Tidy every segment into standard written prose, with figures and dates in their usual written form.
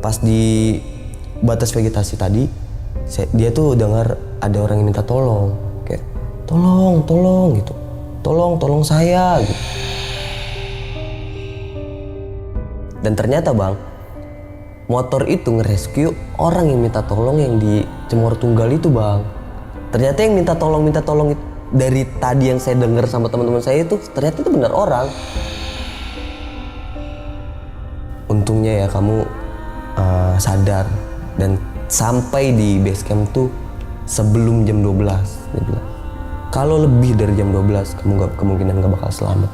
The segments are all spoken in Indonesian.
Pas di batas vegetasi tadi, dia tuh dengar ada orang yang minta tolong, kayak tolong gitu, tolong saya gitu. Dan ternyata bang, motor itu ngerescue orang yang minta tolong yang di Cemoro Tunggal itu bang. Ternyata yang minta tolong itu, dari tadi yang saya dengar sama teman-teman saya itu, ternyata itu benar orang. Untungnya ya kamu sadar dan sampai di base camp tuh sebelum jam 12 dia bilang. Kalau lebih dari jam 12 kamu kemungkinan gak bakal selamat.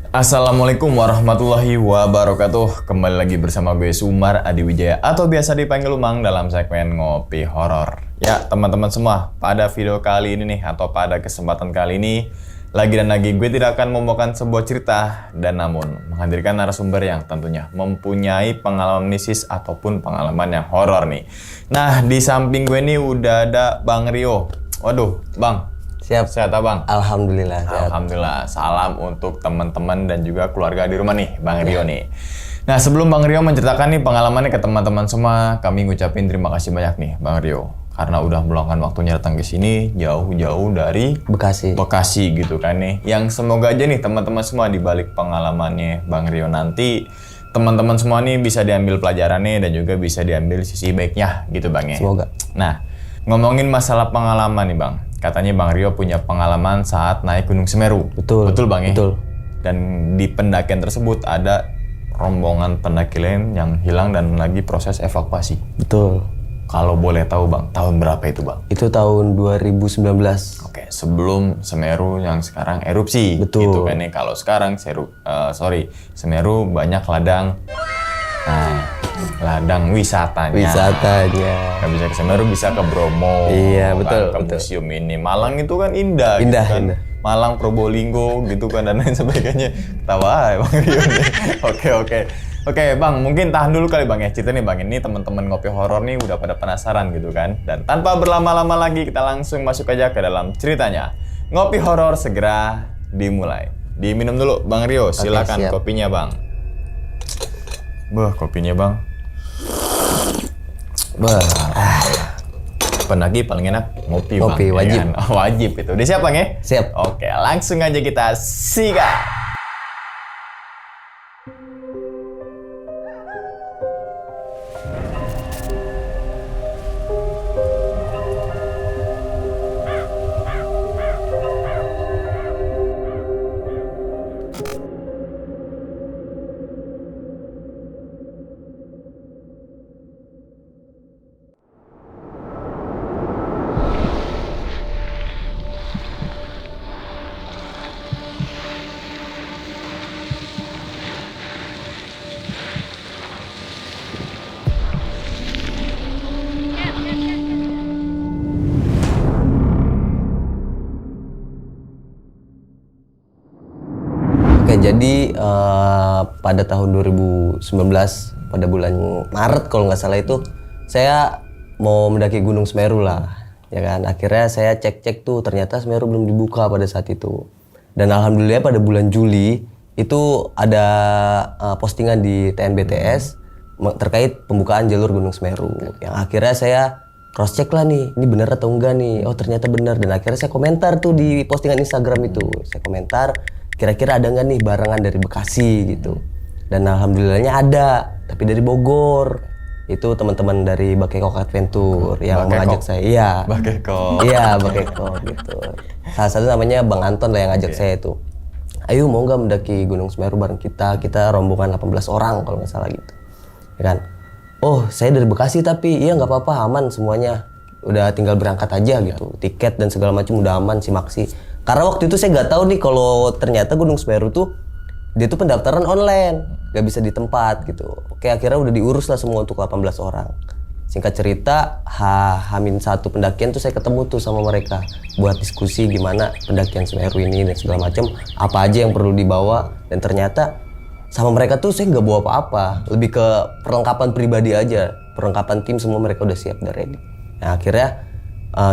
Assalamualaikum warahmatullahi wabarakatuh. Kembali lagi bersama gue Sumar Adi Wijaya atau biasa dipanggil Umang dalam segmen Ngopi Horor. Ya teman-teman semua, pada video kali ini nih atau pada kesempatan kali ini lagi gue tidak akan membawakan sebuah cerita dan namun menghadirkan narasumber yang tentunya mempunyai pengalaman mistis ataupun pengalaman yang horor nih. Nah di samping gue nih udah ada Bang Rio. Waduh Bang. Siap. Sehat Bang? Alhamdulillah. Sehat. Alhamdulillah. Salam untuk teman-teman dan juga keluarga di rumah nih, Bang Rio nih. Nah, sebelum Bang Rio menceritakan nih pengalamannya ke teman-teman semua, kami ngucapin terima kasih banyak nih, Bang Rio. Karena udah meluangkan waktunya datang ke sini jauh-jauh dari Bekasi gitu kan nih. Yang semoga aja nih teman-teman semua di balik pengalamannya Bang Rio nanti teman-teman semua nih bisa diambil pelajarannya dan juga bisa diambil sisi baiknya gitu Bang ya. Semoga. Nah, ngomongin masalah pengalaman nih Bang. Katanya Bang Rio punya pengalaman saat naik Gunung Semeru. Betul. Betul Bang ya? Betul. Dan di pendakian tersebut ada rombongan pendaki lain yang hilang dan lagi proses evakuasi. Betul. Kalau boleh tahu Bang, tahun berapa itu Bang? Itu tahun 2019. Oke, sebelum Semeru yang sekarang erupsi. Betul. Gitu kan nih. Kalau sekarang Semeru banyak ladang. Nah, ladang wisatanya. Nggak bisa ke Semeru, bisa ke Bromo. Iya, betul. Kan, ke museum ini. Malang itu kan indah. Indah, gitu kan. indah. Malang, Probolinggo gitu kan dan lain sebagainya. Ketawa Bang Rio. Oke Bang, mungkin tahan dulu kali Bang ya. Cerita nih Bang, ini teman-teman Ngopi Horor nih udah pada penasaran gitu kan. Dan tanpa berlama-lama lagi kita langsung masuk aja ke dalam ceritanya. Ngopi Horor segera dimulai. Diminum dulu Bang Rio, silakan. Oke, kopinya Bang. Kopinya Bang. Pendaki paling enak ngopi Bang. Ngopi, wajib. Ya, wajib itu. Udah siap Bang ya? Siap. Oke, langsung aja kita sikat. Oke, jadi pada tahun 2019 pada bulan Maret kalau nggak salah itu saya mau mendaki Gunung Semeru lah, ya kan. Akhirnya saya cek-cek tuh ternyata Semeru belum dibuka pada saat itu. Dan alhamdulillah pada bulan Juli itu ada postingan di TNBTS terkait pembukaan jalur Gunung Semeru. Yang akhirnya saya cross check lah nih, ini benar atau enggak nih. Oh ternyata benar, dan akhirnya saya komentar tuh di postingan Instagram itu. Saya komentar kira-kira ada nggak nih barengan dari Bekasi gitu. Dan alhamdulillahnya ada, tapi dari Bogor. Itu teman-teman dari Bakekok Adventure yang mengajak saya. Iya. Bakekok. Iya, Bakekok gitu. Salah satu namanya Bang Anton lah yang ngajak saya itu. Ayo mau nggak mendaki Gunung Semeru bareng kita? Kita rombongan 18 orang kalau nggak salah gitu. Ya kan? Oh, saya dari Bekasi tapi iya nggak apa-apa, aman semuanya. Udah tinggal berangkat aja gitu. Tiket dan segala macam udah aman si Maksi. Karena waktu itu saya nggak tahu nih kalau ternyata Gunung Semeru tuh dia tuh pendaftaran online, nggak bisa di tempat gitu. Oke, akhirnya udah diurus lah semua untuk 18 orang. Singkat cerita, H-1 pendakian tuh saya ketemu tuh sama mereka buat diskusi gimana pendakian Semeru ini dan segala macam, apa aja yang perlu dibawa. Dan ternyata sama mereka tuh saya nggak bawa apa-apa, lebih ke perlengkapan pribadi aja, perlengkapan tim semua mereka udah siap, udah ready. Nah akhirnya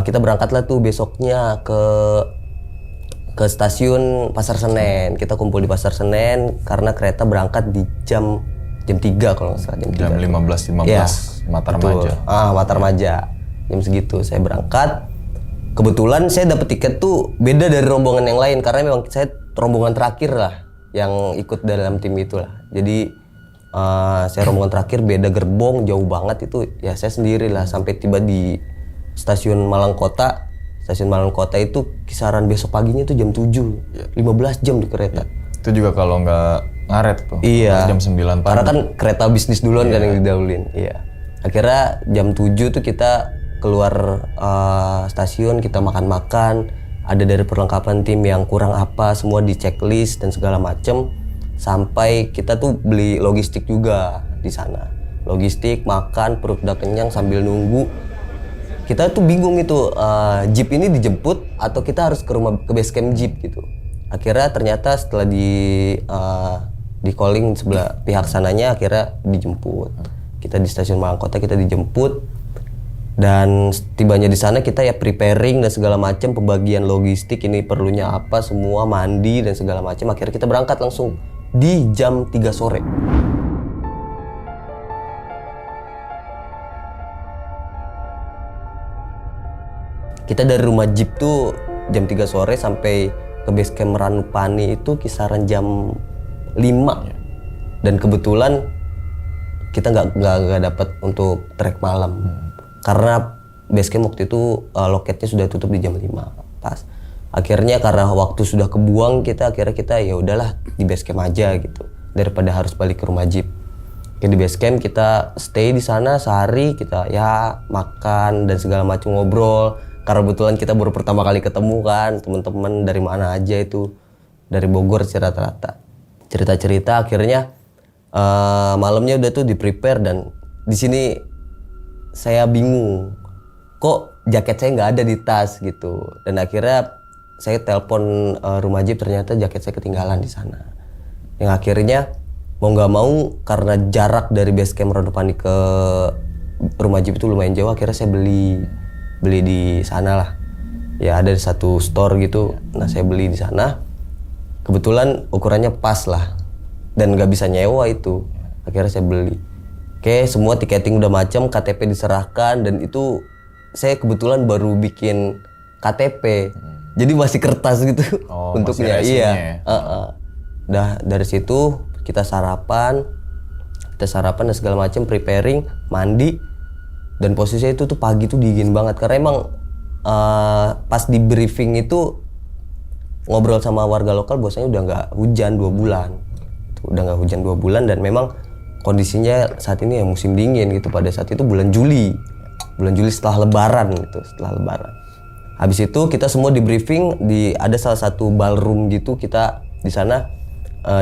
kita berangkatlah tuh besoknya ke stasiun Pasar Senen. Kita kumpul di Pasar Senen karena kereta berangkat di jam 3 kalau nggak salah, jam 15.15 ya, Matarmaja. Matarmaja. Jam segitu saya berangkat. Kebetulan saya dapet tiket tuh beda dari rombongan yang lain karena memang saya rombongan terakhir lah yang ikut dalam tim itulah. Jadi saya rombongan terakhir, beda gerbong, jauh banget itu. Ya saya sendiri lah sampai tiba di stasiun Malang Kota. Stasiun Malang Kota itu kisaran besok paginya tuh jam 7. 15 jam di kereta. Itu juga kalau nggak ngaret tuh. Iya. Jam 9 pagi. Karena kan kereta bisnis duluan kan yang didahulin. Iya. Akhirnya jam 7 tuh kita keluar stasiun, kita makan-makan. Ada dari perlengkapan tim yang kurang apa, semua di checklist dan segala macem. Sampai kita tuh beli logistik juga di sana. Logistik, makan, perut udah kenyang sambil nunggu. Kita tuh bingung itu, jeep ini dijemput atau kita harus ke base camp jeep gitu. Akhirnya ternyata setelah di calling sebelah pihak sananya, akhirnya dijemput. Kita di stasiun Malang Kota, kita dijemput. Dan tibanya di sana kita ya preparing dan segala macam, pembagian logistik ini perlunya apa semua, mandi dan segala macam. Akhirnya kita berangkat langsung di jam 3 sore. Kita dari rumah jeep tuh jam 3 sore sampai ke base camp Ranupani itu kisaran jam 5. Dan kebetulan kita nggak dapat untuk trek malam. Karena base camp waktu itu loketnya sudah tutup di jam 5 pas. Akhirnya karena waktu sudah kebuang, akhirnya kita ya udahlah di base camp aja gitu. Daripada harus balik ke rumah jeep. Di base camp kita stay di sana sehari, kita ya makan dan segala macam, ngobrol. Karena kebetulan kita baru pertama kali ketemu kan, teman-teman dari mana aja itu, dari Bogor sih rata-rata. Cerita-cerita akhirnya malamnya udah tuh di prepare. Dan di sini saya bingung, kok jaket saya nggak ada di tas gitu. Dan akhirnya saya telepon rumah jeep, ternyata jaket saya ketinggalan di sana. Yang akhirnya mau nggak mau karena jarak dari base camp Ranupani ke rumah jeep itu lumayan jauh, akhirnya saya beli di sana lah. Ya ada satu store gitu. Nah saya beli di sana. Kebetulan ukurannya pas lah. Dan nggak bisa nyewa itu. Akhirnya saya beli. Oke, semua tiketing udah macam, KTP diserahkan, dan itu saya kebetulan baru bikin KTP. Jadi masih kertas gitu bentuknya. Iya. Udah dari situ kita sarapan dan segala macam, preparing, mandi. Dan posisinya itu tuh pagi tuh dingin banget karena emang pas di briefing itu ngobrol sama warga lokal bahwasanya udah nggak hujan 2 bulan. Udah nggak hujan 2 bulan dan memang kondisinya saat ini ya musim dingin gitu. Pada saat itu bulan Juli setelah lebaran gitu, Habis itu kita semua di briefing ada salah satu ballroom gitu, kita di sana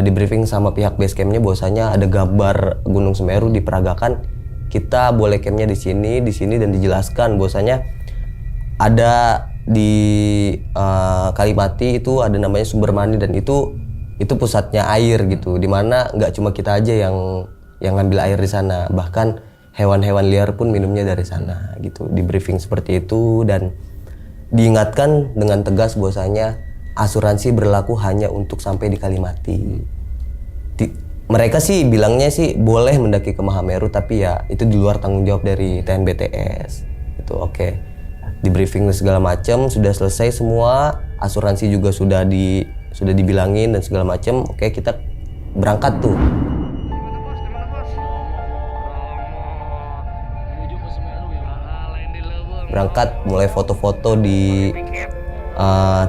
di briefing sama pihak base campnya bahwasanya ada gambar Gunung Semeru diperagakan. Kita boleh campnya di sini dan dijelaskan bahwasanya ada di Kalimati itu ada namanya sumber mani dan itu pusatnya air gitu, dimana nggak cuma kita aja yang ngambil air di sana, bahkan hewan-hewan liar pun minumnya dari sana gitu. Di briefing seperti itu dan diingatkan dengan tegas bahwasanya asuransi berlaku hanya untuk sampai di Kalimati. Mereka sih bilangnya sih boleh mendaki ke Mahameru, tapi ya itu di luar tanggung jawab dari TNBTS. Itu oke. Di briefing segala macam sudah selesai semua, asuransi juga sudah dibilangin dan segala macam. Oke, kita berangkat tuh. berangkat mulai foto-foto di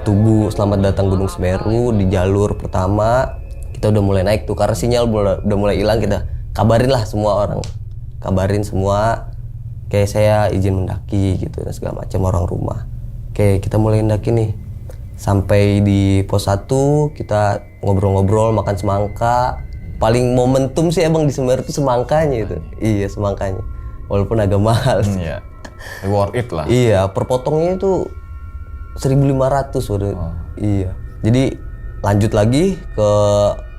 Tugu Selamat Datang Gunung Semeru. Di jalur pertama kita udah mulai naik tuh, karena sinyal udah mulai hilang. Kita kabarin lah semua orang, kabarin semua kayak saya izin mendaki gitu dan segala macam orang rumah. Oke, kita mulai mendaki nih. Sampai di pos 1 kita ngobrol-ngobrol, makan semangka. Paling momentum sih emang di Semeru tuh semangkanya itu. Iya, semangkanya. Walaupun agak mahal. Iya. Worth it lah. Iya, per potongnya itu 1.500 udah. Iya. Jadi lanjut lagi ke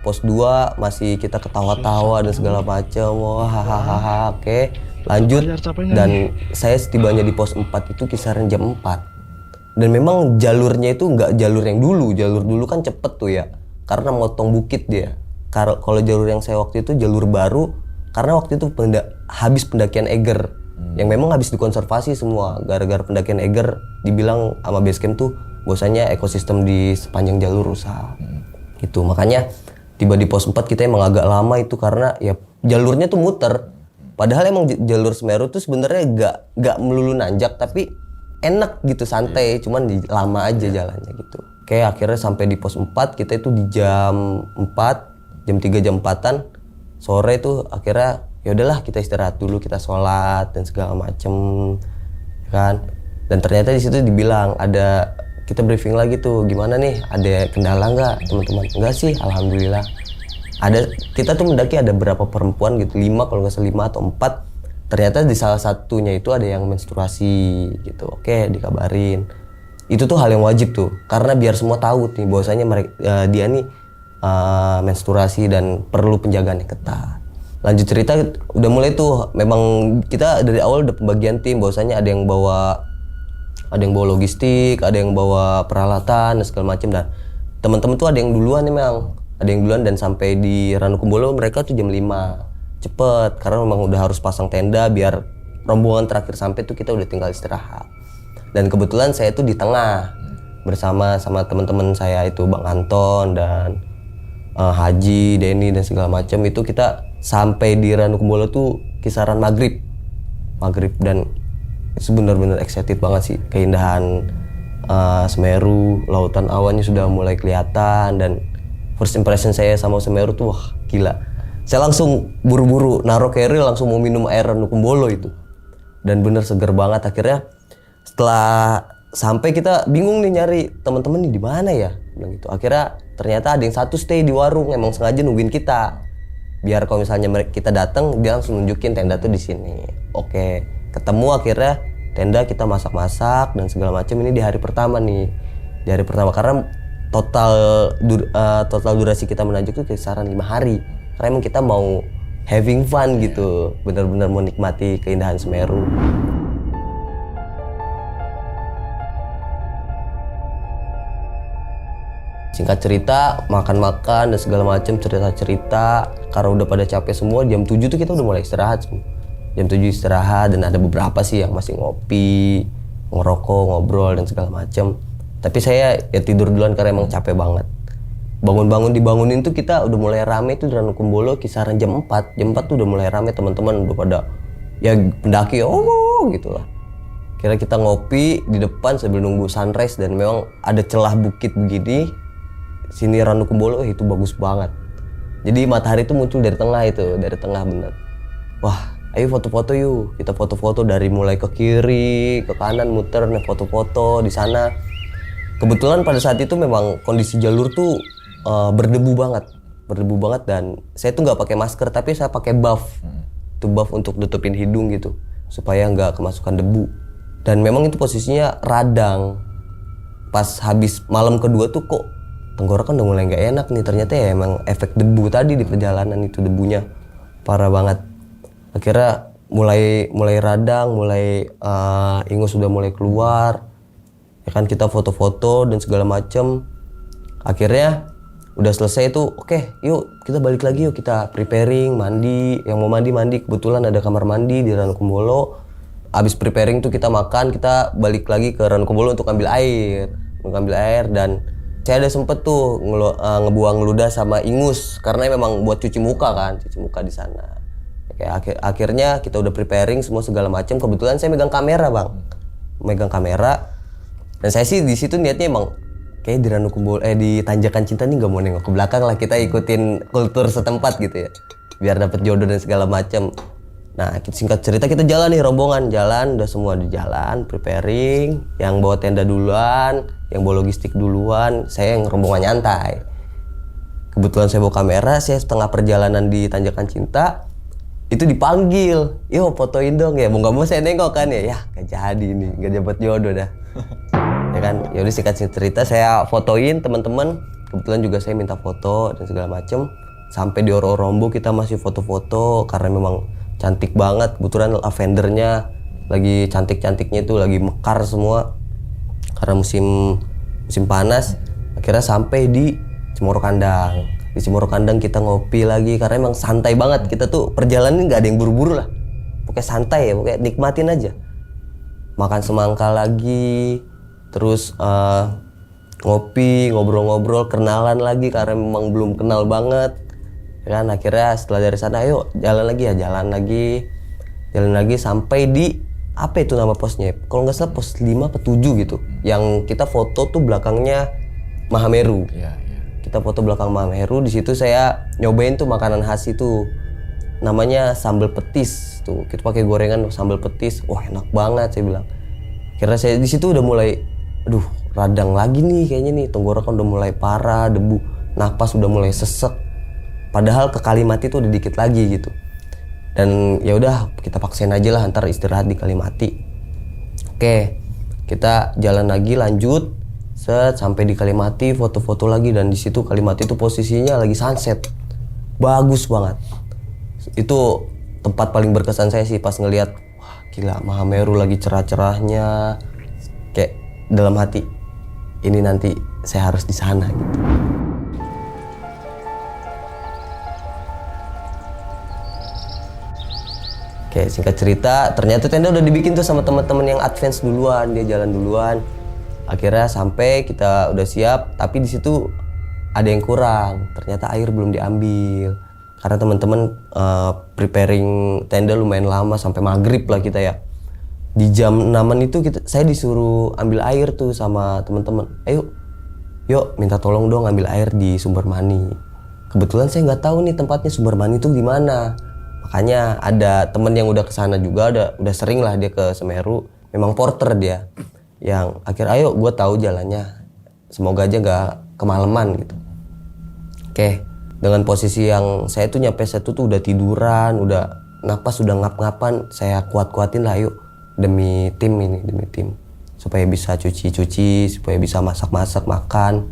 pos 2, masih kita ketawa-tawa dan segala macam. Wah, hahaha. Oke, lanjut. Dan saya setibanya di pos 4 itu kisaran jam 4. Dan memang jalurnya itu nggak jalur yang dulu. Jalur dulu kan cepet tuh ya, karena motong bukit dia. Kalau jalur yang saya waktu itu jalur baru, karena waktu itu habis pendakian Eger. Yang memang habis dikonservasi semua. Gara-gara pendakian Eger dibilang sama Basecamp tuh bahwasanya ekosistem di sepanjang jalur rusak. Gitu. Makanya tiba di pos 4 kita emang agak lama itu karena ya jalurnya tuh muter. Padahal emang jalur Semeru tuh sebenarnya gak melulu nanjak, tapi enak gitu, santai, cuman lama aja jalannya gitu. Oke, akhirnya sampai di pos 4 kita itu di jam 4, jam 3, jam 4-an sore tuh akhirnya ya udahlah kita istirahat dulu, kita sholat dan segala macem kan. Dan ternyata di situ dibilang kita briefing lagi tuh, gimana nih, ada kendala nggak teman-teman? Enggak sih, alhamdulillah. Kita tuh mendaki ada berapa perempuan gitu, 5 kalau nggak salah, 5 atau 4. Ternyata di salah satunya itu ada yang menstruasi gitu. Oke, dikabarin. Itu tuh hal yang wajib tuh, karena biar semua tahu nih bahwasanya dia nih menstruasi dan perlu penjagaan yang ketat. Lanjut cerita, udah mulai tuh, memang kita dari awal udah pembagian tim, bahwasanya ada yang bawa logistik, ada yang bawa peralatan dan segala macam. Dan teman-teman tuh ada yang duluan memang, dan sampai di Ranukumbolo mereka tuh jam 5 cepet, karena memang udah harus pasang tenda biar rombongan terakhir sampai tuh kita udah tinggal istirahat. Dan kebetulan saya tuh di tengah bersama teman-teman saya itu Bang Anton dan Haji, Denny dan segala macam. Itu kita sampai di Ranukumbolo tuh kisaran maghrib, dan itu benar-benar excited banget sih, keindahan Semeru, lautan awannya sudah mulai kelihatan. Dan first impression saya sama Semeru tuh wah gila. Saya langsung buru-buru naruh carry, langsung mau minum air Ranukumbolo itu. Dan bener seger banget. Akhirnya setelah sampai kita bingung nih nyari teman-teman nih di mana ya, bilang gitu. Akhirnya ternyata ada yang satu stay di warung, emang sengaja nungguin kita. Biar kalau misalnya kita datang dia langsung nunjukin tenda tuh di sini. Oke, ketemu akhirnya tenda, kita masak-masak dan segala macam. Ini di hari pertama nih. Di hari pertama karena total durasi kita menanjak tuh kisaran 5 hari. Karena emang kita mau having fun gitu, benar-benar menikmati keindahan Semeru. Singkat cerita, makan-makan dan segala macam, cerita-cerita. Karena udah pada capek semua, jam 7 tuh kita udah mulai istirahat semua. Jam 7 istirahat, dan ada beberapa sih yang masih ngopi, ngerokok, ngobrol dan segala macam. Tapi saya ya tidur duluan karena emang capek banget. Dibangunin tuh kita udah mulai rame tuh di Ranukumbolo kisaran jam 4. Jam 4 tuh udah mulai rame, teman-teman udah pada ya pendaki gitu lah. Kira kita ngopi di depan sambil nunggu sunrise, dan memang ada celah bukit begini. Sini Ranukumbolo itu bagus banget. Jadi matahari itu muncul dari tengah bener. Wah, ayo foto-foto yuk. Kita foto-foto dari mulai ke kiri, ke kanan, muter, nih foto-foto di sana. Kebetulan pada saat itu memang kondisi jalur tuh berdebu banget, dan saya tuh nggak pakai masker, tapi saya pakai buff. Itu buff untuk nutupin hidung gitu, supaya nggak kemasukan debu. Dan memang itu posisinya radang. Pas habis malam kedua tuh kok tenggorokan udah mulai nggak enak nih. Ternyata ya emang efek debu tadi di perjalanan itu, debunya parah banget. Akhirnya mulai radang, ingus sudah mulai keluar. Ya kan, kita foto-foto dan segala macem. Akhirnya udah selesai tuh, oke, yuk kita balik lagi, yuk kita preparing, mandi. Yang mau mandi, kebetulan ada kamar mandi di Ranukumbolo. Abis preparing tuh kita makan, kita balik lagi ke Ranukumbolo untuk ambil air. Dan saya ada sempet tuh ngebuang ludah sama ingus, karena memang buat cuci muka di sana. Kayak akhirnya kita udah preparing semua segala macam. Kebetulan saya megang kamera, Bang. megang kamera. Dan saya sih di situ niatnya emang kayak di di Tanjakan Cinta nih nggak mau nengok ke belakang lah, kita ikutin kultur setempat gitu ya, biar dapet jodoh dan segala macam. Nah, singkat cerita kita jalan nih, rombongan jalan, udah semua di jalan, preparing, yang bawa tenda duluan, yang bawa logistik duluan, saya yang rombongan nyantai. Kebetulan saya bawa kamera, saya setengah perjalanan di Tanjakan Cinta, itu dipanggil, yo fotoin dong ya, mau nggak mau saya nengok kan ya gak jadi nih, gak dapet jodoh dah. Ya kan, yaudah singkat cerita saya fotoin teman-teman, kebetulan juga saya minta foto dan segala macem. Sampai di Ororombo kita masih foto-foto karena memang cantik banget, kebetulan lavendernya lagi cantik-cantiknya itu lagi mekar semua karena musim panas. Akhirnya sampai di Cemoro Kandang. Di Cemoro Kandang kita ngopi lagi karena emang santai banget, kita tuh perjalanan nggak ada yang buru-buru lah, pokoknya santai ya, pokoknya nikmatin aja. Makan semangka lagi, terus ngopi, ngobrol-ngobrol, kenalan lagi karena memang belum kenal banget. Ya kan, akhirnya setelah dari sana ayo jalan lagi sampai di apa itu nama posnya, kalau nggak salah pos 5 atau 7 gitu, yang kita foto tuh belakangnya Mahameru. Kita foto belakang Mahameru. Di situ saya nyobain tuh makanan khas itu, namanya sambal petis tuh, kita pakai gorengan sambal petis, wah enak banget saya bilang. Akhirnya saya di situ udah mulai aduh radang lagi nih kayaknya nih, tenggorokan udah mulai parah, debu, napas udah mulai sesek. Padahal ke Kalimati tuh udah dikit lagi gitu. Dan ya udah kita paksain aja lah, ntar istirahat di Kalimati. Oke, kita jalan lagi lanjut, sampai di Kalimati foto-foto lagi, dan di situ Kalimati tuh posisinya lagi sunset, bagus banget. Itu tempat paling berkesan saya sih pas ngelihat, wah gila Mahameru lagi cerah-cerahnya, kayak dalam hati ini nanti saya harus di sana gitu. Oke, singkat cerita, ternyata tenda udah dibikin tuh sama teman-teman yang advance duluan, dia jalan duluan. Akhirnya sampai kita udah siap, tapi di situ ada yang kurang. Ternyata air belum diambil. Karena teman-teman preparing tenda lumayan lama, sampai maghrib lah kita ya. Di jam 6-an itu saya disuruh ambil air tuh sama teman-teman. Ayo, yuk minta tolong dong ambil air di Sumber Mani. Kebetulan saya nggak tahu nih tempatnya Sumber Mani itu di mana. Makanya ada temen yang udah kesana juga, udah sering lah dia ke Semeru, memang porter dia, yang akhir ayo gue tahu jalannya, semoga aja nggak kemalaman gitu. Oke, dengan posisi yang saya tuh nyampe situ tuh udah tiduran, udah napas udah ngap-ngapan, saya kuat-kuatin lah yuk demi tim supaya bisa cuci-cuci, supaya bisa masak-masak, makan.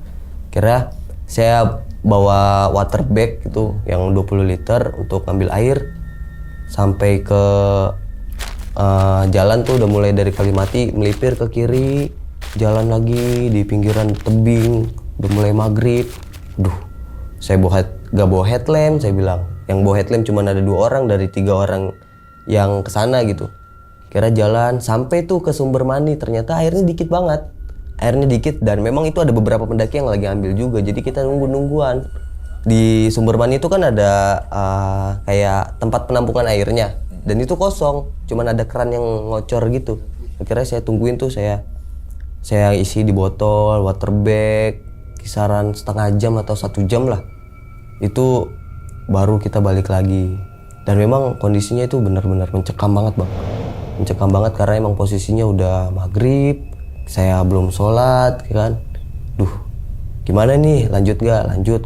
Kira saya bawa water bag gitu yang 20 liter untuk ngambil air. Sampai ke jalan tuh udah mulai dari Kalimati melipir ke kiri, jalan lagi di pinggiran tebing, udah mulai maghrib. Duh, saya gak bawa headlamp, saya bilang. Yang bawa headlamp cuma ada 2 orang dari 3 orang yang kesana gitu. Kira jalan sampai tuh ke Sumber Mani, ternyata airnya dikit banget. Airnya dikit, dan memang itu ada beberapa pendaki yang lagi ambil juga, jadi kita nungguan. Di Sumber Mani itu kan ada kayak tempat penampungan airnya, dan itu kosong, cuman ada keran yang ngocor gitu. Akhirnya saya tungguin tuh, saya isi di botol, water bag, kisaran setengah jam atau 1 jam lah. Itu baru kita balik lagi. Dan memang kondisinya itu benar-benar mencekam banget bang. Mencekam banget karena emang posisinya udah maghrib, saya belum sholat kan. Duh, gimana nih, lanjut gak? Lanjut.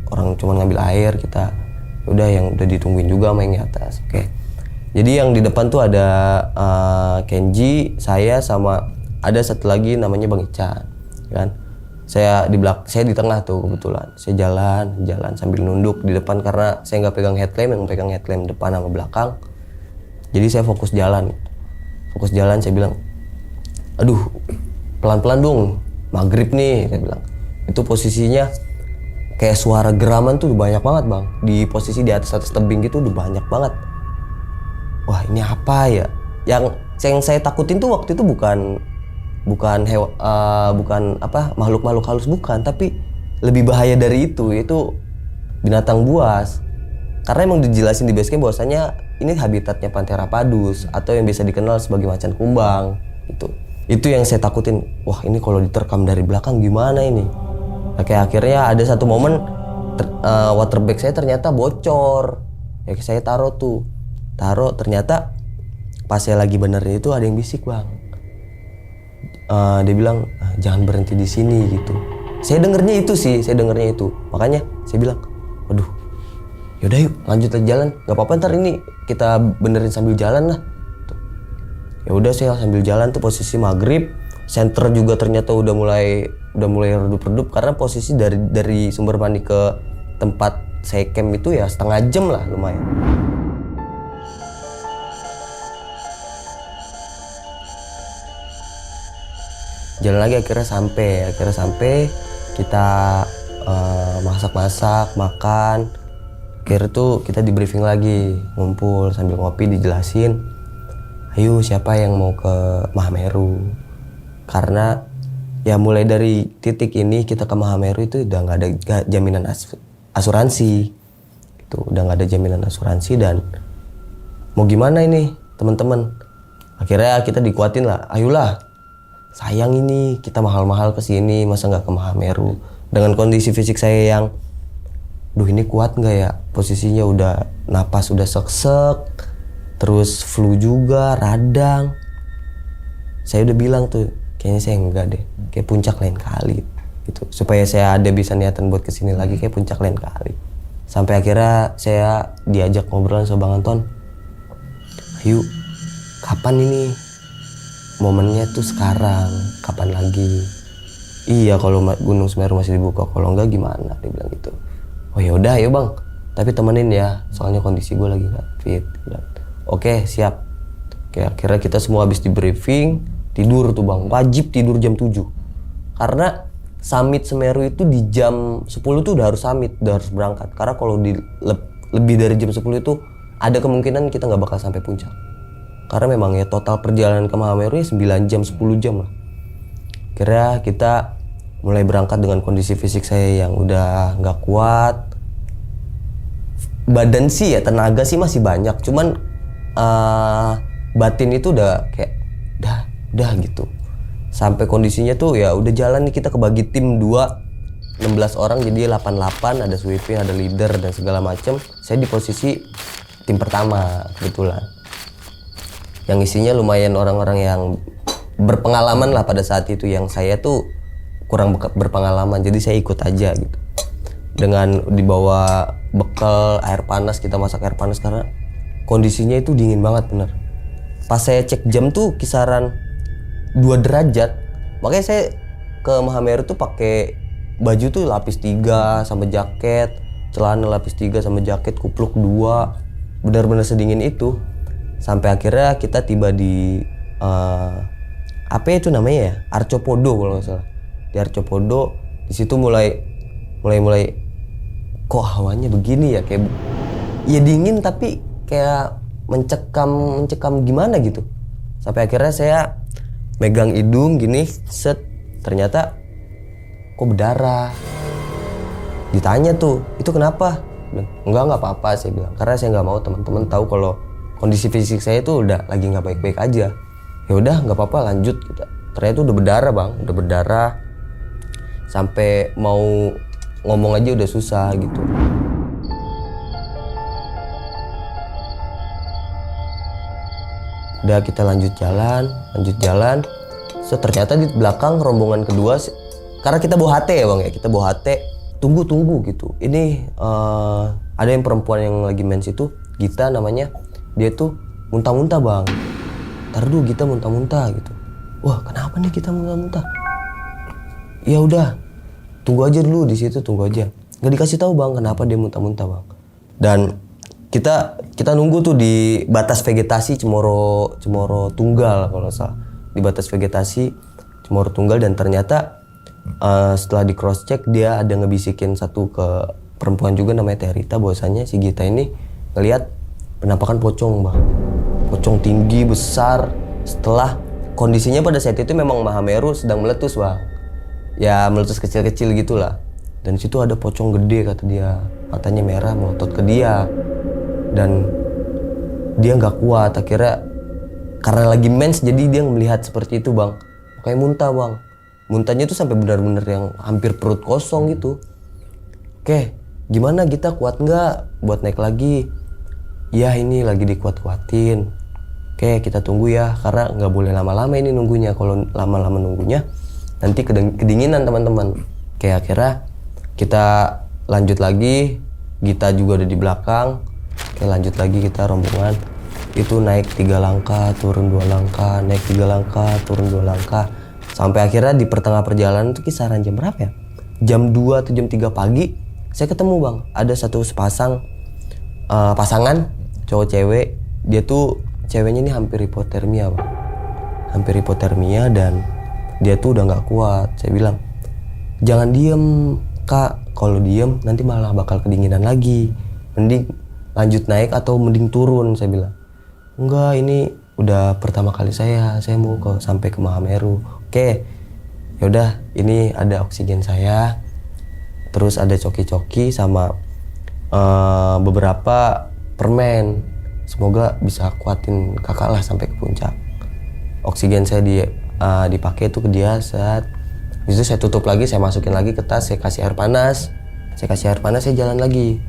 Orang cuma ngambil air, kita udah yang udah ditungguin juga sama yang di atas. Oke. Jadi yang di depan tuh ada Kenji, saya sama ada satu lagi namanya Bang Ican, kan. Saya di tengah tuh kebetulan. Saya jalan sambil nunduk di depan karena saya nggak pegang headlamp, yang pegang headlamp depan sama belakang. Jadi saya fokus jalan, saya bilang, aduh pelan-pelan dong, maghrib nih, saya bilang. Itu posisinya kayak suara geraman tuh banyak banget bang, di posisi di atas tebing gitu udah banyak banget. Wah ini apa ya? Yang saya takutin tuh waktu itu bukan makhluk-makhluk halus, bukan, tapi lebih bahaya dari itu binatang buas. Karena emang dijelasin di basecamp bahwasanya ini habitatnya Panthera padus atau yang biasa dikenal sebagai macan kumbang. gitu. Itu yang saya takutin, wah ini kalau diterkam dari belakang gimana ini. Nah, kayak akhirnya ada satu momen waterbag saya ternyata bocor. Ya saya taruh ternyata pas saya lagi benerin itu ada yang bisik, Bang. Dia bilang jangan berhenti di sini gitu. Saya dengernya itu. Makanya saya bilang, waduh, yaudah yuk lanjut aja jalan. Gak apa-apa ntar ini kita benerin sambil jalan lah. Ya udah saya sambil jalan tuh posisi maghrib, senter juga ternyata udah mulai redup-redup karena posisi dari sumber mandi ke tempat saya camp itu ya setengah jam lah lumayan. Jalan lagi akhirnya sampai kita masak-masak, makan. Akhirnya tuh kita di briefing lagi, ngumpul sambil ngopi dijelasin. Ayo siapa yang mau ke Mahameru? Karena ya mulai dari titik ini kita ke Mahameru itu udah nggak ada jaminan asuransi, itu udah nggak ada jaminan asuransi dan mau gimana ini teman-teman? Akhirnya kita dikuatin lah, ayolah, sayang ini kita mahal-mahal kesini masa nggak ke Mahameru dengan kondisi fisik saya yang, duh ini kuat nggak ya? Posisinya udah napas udah sek-sek. Terus flu juga, radang. Saya udah bilang tuh, kayaknya saya enggak deh, kayak puncak lain kali gitu. Supaya saya ada bisa niatan buat kesini lagi, kayak puncak lain kali. Sampai akhirnya saya diajak ngobrol sama Bang Anton. Ayo, kapan ini? Momennya tuh sekarang, kapan lagi? Iya kalau Gunung Semeru masih dibuka, kalau enggak gimana? Dia bilang gitu. Oh ya udah, ayo Bang. Tapi temenin ya, soalnya kondisi gue lagi nggak fit. Oke, siap. Oke, akhirnya kita semua habis di briefing, tidur tuh Bang. Wajib tidur jam 7. Karena summit Semeru itu di jam 10 tuh udah harus summit, udah harus berangkat. Karena kalau lebih dari jam 10 itu ada kemungkinan kita nggak bakal sampai puncak. Karena memang ya total perjalanan ke Mahameru ya 9 jam, 10 jam lah. Akhirnya kita mulai berangkat dengan kondisi fisik saya yang udah nggak kuat. Badan sih ya, tenaga sih masih banyak, cuman batin itu udah kayak udah gitu. Sampai kondisinya tuh ya udah jalan nih, kita kebagi tim 16 orang jadi 88, ada sweeping, ada leader dan segala macam. Saya di posisi tim pertama kebetulan. Yang isinya lumayan orang-orang yang berpengalaman lah pada saat itu, yang saya tuh kurang berpengalaman, jadi saya ikut aja gitu. Dengan dibawa bekal air panas, kita masak air panas karena kondisinya itu dingin banget bener. Pas saya cek jam tuh kisaran 2 derajat. Makanya saya ke Mahameru tuh pakai baju tuh lapis 3 sama jaket, celana lapis 3 sama jaket, kupluk 2. Benar-benar sedingin itu. Sampai akhirnya kita tiba di apa itu namanya ya? Arcopodo kalau nggak salah. Di Arcopodo, di situ mulai kok hawanya begini ya, kayak ya dingin tapi kayak mencekam gimana gitu. Sampai akhirnya saya megang hidung gini, set, ternyata kok berdarah. Ditanya tuh, itu kenapa? Enggak apa-apa, saya bilang. Karena saya nggak mau teman-teman tahu kalau kondisi fisik saya itu udah lagi nggak baik-baik aja. Ya udah, nggak apa-apa, lanjut gitu. Ternyata itu udah berdarah Bang, udah berdarah. Sampai mau ngomong aja udah susah gitu. Udah kita lanjut jalan. So ternyata di belakang rombongan kedua, karena kita bawa HT ya Bang ya, kita bawa HT, tunggu gitu. Ini ada yang perempuan yang lagi mens itu, Gita namanya, dia tuh muntah-muntah Bang. Ntar dulu Gita muntah-muntah gitu. Wah kenapa nih kita muntah-muntah? Ya udah, tunggu aja dulu di situ, tunggu aja. Gak dikasih tahu Bang kenapa dia muntah-muntah Bang. Dan kita nunggu tuh di batas vegetasi Cemoro Tunggal kalau salah, di batas vegetasi Cemoro Tunggal. Dan ternyata setelah di cross check dia ada ngebisikin satu ke perempuan juga namanya Teh Rita, bahwasannya si Gita ini ngelihat penampakan pocong Bang, pocong tinggi besar. Setelah kondisinya pada saat itu memang Mahameru sedang meletus Bang, ya meletus kecil-kecil gitulah. Dan situ ada pocong gede kata dia, matanya merah melotot ke dia. Dan dia nggak kuat, akhirnya karena lagi mens jadi dia melihat seperti itu bang, kayak muntah bang. Muntahnya tuh sampai benar-benar yang hampir perut kosong gitu. Oke, gimana kita kuat nggak buat naik lagi? Ya ini lagi dikuat-kuatin. Oke, kita tunggu ya, karena nggak boleh lama-lama ini nunggunya. Kalau lama-lama nunggunya nanti kedinginan teman-teman. Oke, akhirnya kita lanjut lagi. Gita juga ada di belakang. Oke, lanjut lagi kita rombongan. Itu naik 3 langkah, turun 2 langkah, naik 3 langkah, turun 2 langkah. Sampai akhirnya di pertengah perjalanan itu kisaran jam berapa ya? Jam 2 atau jam 3 pagi saya ketemu bang. Ada satu pasangan cowok cewek. Dia tuh ceweknya ini hampir hipotermia bang. Hampir hipotermia dan dia tuh udah gak kuat. Saya bilang, jangan diem kak. Kalau diem nanti malah bakal kedinginan lagi. Mending lanjut naik atau mending turun, saya bilang. Enggak, ini udah pertama kali saya mau sampai ke Mahameru. Oke, yaudah, ini ada oksigen saya, terus ada coki-coki sama beberapa permen. Semoga bisa kuatin kakak lah sampai ke puncak. Oksigen saya dipakai tuh ke dia saat itu saya tutup lagi, saya masukin lagi ke tas, saya kasih air panas, saya jalan lagi.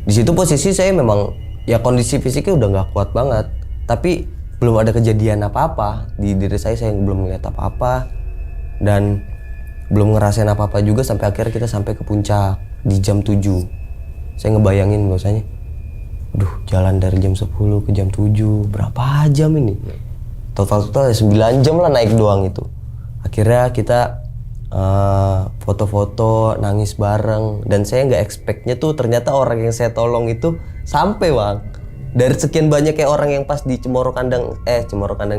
Di situ posisi saya memang ya kondisi fisiknya udah nggak kuat banget, tapi belum ada kejadian apa-apa di diri saya belum melihat apa-apa dan belum ngerasain apa-apa juga sampai akhirnya kita sampai ke puncak di jam 7. Saya ngebayangin bahwasanya jalan dari jam 10 ke jam 7 berapa jam ini? Total 9 jam lah naik doang itu. Akhirnya kita foto-foto, nangis bareng, dan saya nggak expectnya tuh ternyata orang yang saya tolong itu sampai bang. Dari sekian banyak kayak orang yang pas di Cemoro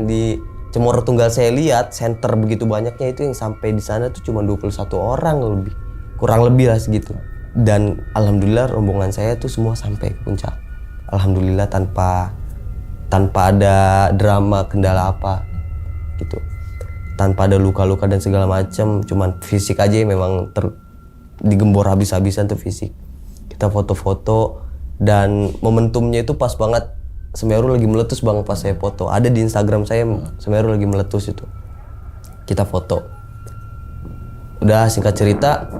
di Cemoro Tunggal saya lihat center begitu banyaknya, itu yang sampai di sana tuh cuma 21 orang lebih, kurang lebih lah segitu. Dan alhamdulillah rombongan saya tuh semua sampai ke puncak. Alhamdulillah tanpa ada drama kendala apa gitu. Tanpa ada luka-luka dan segala macam, cuman fisik aja memang digembor habis-habisan tuh fisik. Kita foto-foto dan momentumnya itu pas banget Semeru lagi meletus bang pas saya foto. Ada di Instagram saya Semeru lagi meletus itu. Kita foto. Udah singkat cerita,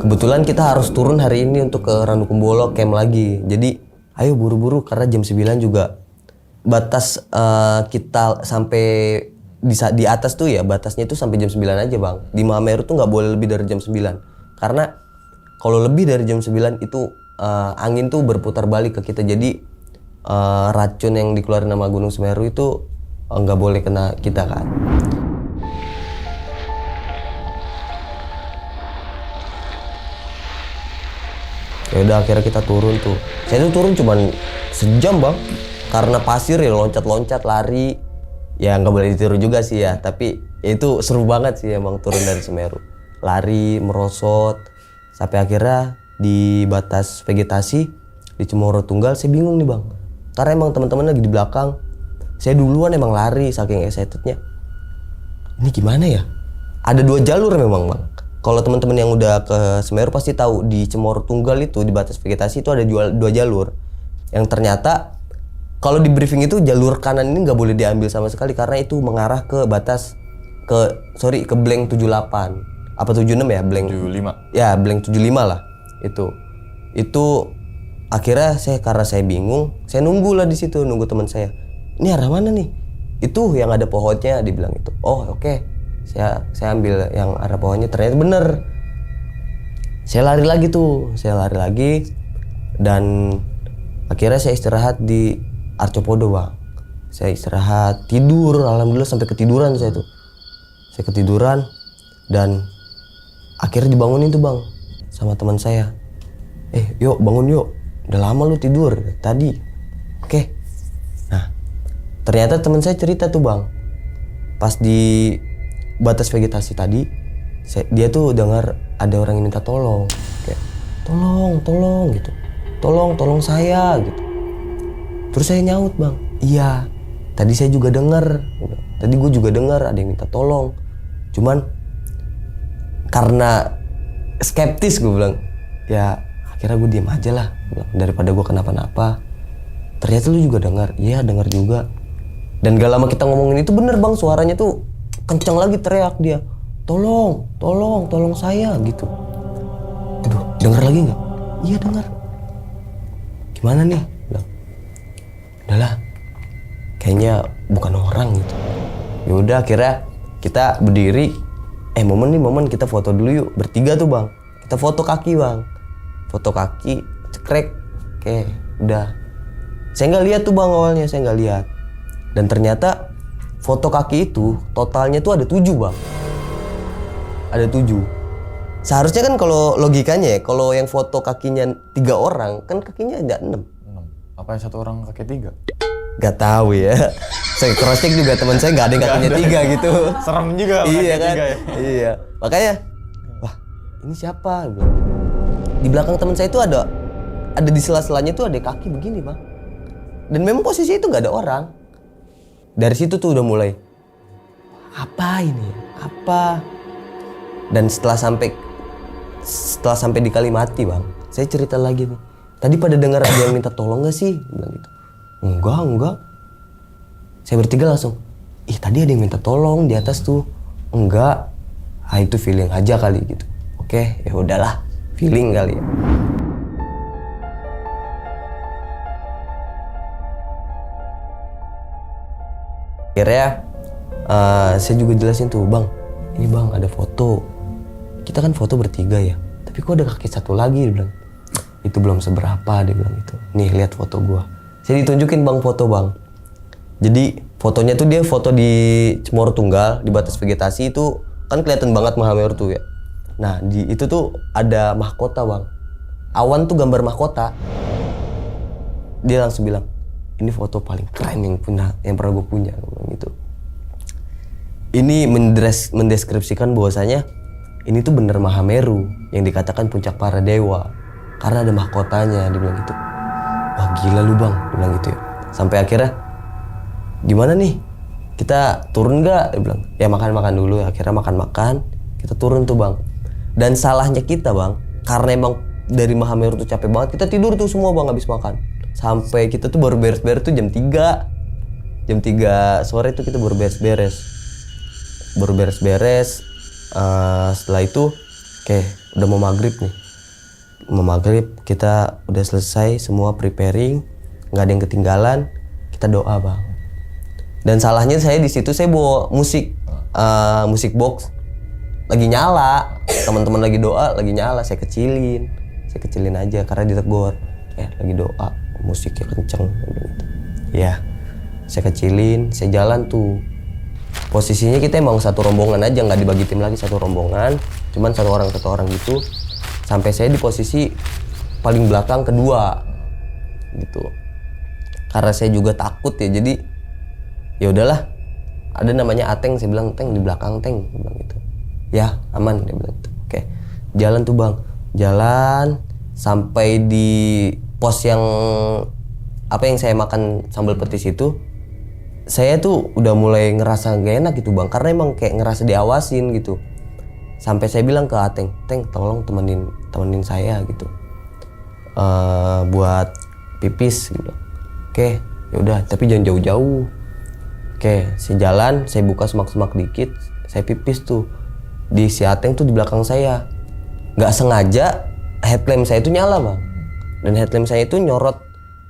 kebetulan kita harus turun hari ini untuk ke Ranukumbolo camp lagi. Jadi ayo buru-buru karena jam 9 juga batas kita sampai di atas tuh ya, batasnya itu sampai jam 9 aja bang. Di Mahameru tuh nggak boleh lebih dari jam 9. Karena kalau lebih dari jam 9 itu angin tuh berputar balik ke kita. Jadi racun yang dikeluarin sama Gunung Semeru itu nggak boleh kena kita kan. Ya udah akhirnya kita turun tuh. Saya tuh turun cuman sejam bang. Karena pasir ya loncat-loncat lari. Ya nggak boleh ditiru juga sih ya, tapi itu seru banget sih emang turun dari Semeru. Lari, merosot, sampai akhirnya di batas vegetasi di Cemoro Tunggal saya bingung nih bang. Karena emang teman-teman lagi di belakang. Saya duluan emang lari saking excitednya. Ini gimana ya? Ada 2 jalur memang bang. Kalau teman-teman yang udah ke Semeru pasti tahu di Cemoro Tunggal itu di batas vegetasi itu ada 2 jalur. Yang ternyata kalau di briefing itu jalur kanan ini nggak boleh diambil sama sekali karena itu mengarah ke batas ke blank 78 apa 76 ya, blank 75. Ya blank 75 lah itu akhirnya karena saya bingung, saya nunggu lah di situ, nunggu teman saya. Ini arah mana nih? Itu yang ada pohonnya, dibilang itu. Oh oke. Saya ambil yang arah pohonnya, ternyata bener. Saya lari lagi dan akhirnya saya istirahat di Arcopodo bang. Saya istirahat, tidur, alhamdulillah sampai ketiduran saya tuh. Saya ketiduran dan akhirnya dibangunin tuh bang sama teman saya. Yuk bangun yuk, udah lama lu tidur tadi. Oke. Nah ternyata teman saya cerita tuh bang, pas di batas vegetasi tadi dia tuh dengar ada orang yang minta tolong, kayak tolong gitu, tolong saya gitu. Terus saya nyaut bang, iya tadi saya juga dengar, tadi gue juga dengar ada yang minta tolong, cuman karena skeptis gue bilang, ya akhirnya gue diem aja lah daripada gue kenapa-napa. Ternyata lu juga dengar, iya dengar juga. Dan gak lama kita ngomongin itu bener bang, suaranya tuh kenceng lagi, teriak dia, tolong saya gitu. Aduh, denger lagi nggak? Iya dengar. Gimana nih? Bilang, udahlah, kayaknya bukan orang gitu. Ya udah, akhirnya kita berdiri. Momen kita foto dulu yuk, bertiga tuh bang. Kita foto kaki bang, foto kaki, cekrek. Oke, udah. Saya nggak lihat tuh bang awalnya, saya nggak lihat. Dan ternyata foto kaki itu totalnya tuh ada 7 bang. Ada 7. Seharusnya kan kalau logikanya ya, kalau yang foto kakinya 3 orang, kan kakinya ada 6. Apa yang 1 orang kaki 3? Gak tahu ya. Saya cross check juga, teman saya nggak ada yang kakinya 3 gitu. Serem juga. Iya kan? 3 ya? Iya. Makanya, wah ini siapa? Bilang. Di belakang teman saya itu ada di sela-selanya tuh ada kaki begini bang. Dan memang posisi itu nggak ada orang. Dari situ tuh udah mulai, apa ini? Apa? Dan setelah sampai di Kalimati bang, saya cerita lagi nih. Tadi pada dengar ada yang minta tolong nggak sih? Bilang gitu. Enggak. Saya bertiga langsung, tadi ada yang minta tolong di atas tuh. Enggak. Itu feeling aja kali gitu. Oke, ya udahlah, feeling kali ya. Akhirnya saya juga jelasin tuh, bang, ini bang ada foto. Kita kan foto bertiga ya, tapi kok ada kaki 1 lagi, dia bilang. Itu belum seberapa, dia bilang itu. Nih lihat foto gua. Saya ditunjukin bang foto bang. Jadi fotonya tuh dia foto di Cemoro Tunggal, di batas vegetasi itu kan kelihatan banget Mahameru tuh ya. Nah di itu tuh ada mahkota bang. Awan tuh gambar mahkota. Dia langsung bilang, ini foto paling keren yang pernah gue punya gitu. Ini mendeskripsikan bahwasanya ini tuh bener Mahameru yang dikatakan puncak para dewa karena ada mahkotanya, dia bilang gitu. Wah gila lu bang, dia bilang gitu ya. Sampai akhirnya gimana nih, kita turun nggak? Dia bilang ya makan dulu. Akhirnya makan, kita turun tuh bang. Dan salahnya kita bang, karena emang dari Mahameru tuh capek banget, kita tidur tuh semua bang habis makan. Sampai kita tuh baru beres-beres tuh jam 3 sore tuh kita baru beres-beres. Setelah itu udah mau maghrib nih. Kita udah selesai semua preparing, nggak ada yang ketinggalan, kita doa bang. Dan salahnya saya di situ saya bawa musik box lagi nyala, teman-teman lagi doa lagi nyala, saya kecilin aja karena ditegur lagi doa musiknya kenceng gitu. Ya saya kecilin, saya jalan tuh. Posisinya kita emang satu rombongan aja, nggak dibagi tim lagi, satu rombongan, cuman satu orang gitu. Sampai saya di posisi paling belakang kedua gitu. Karena saya juga takut ya, jadi ya udahlah. Ada namanya Ateng, saya bilang, "Teng di belakang, Teng." Dia bilang gitu. Ya, aman, dia bilang gitu. Oke. Jalan tuh, Bang. Jalan sampai di pos yang saya makan sambal petis itu. Saya tuh udah mulai ngerasa gak enak gitu, Bang, karena emang kayak ngerasa diawasin gitu. Sampai saya bilang ke Ateng, "Teng, tolong temenin saya gitu. Buat pipis gitu." Oke, yaudah, tapi jangan jauh-jauh. Oke, saya jalan, saya buka semak-semak dikit, saya pipis tuh. Di si Ateng tuh di belakang saya. Gak sengaja headlamp saya itu nyala, Bang. Dan headlamp saya itu nyorot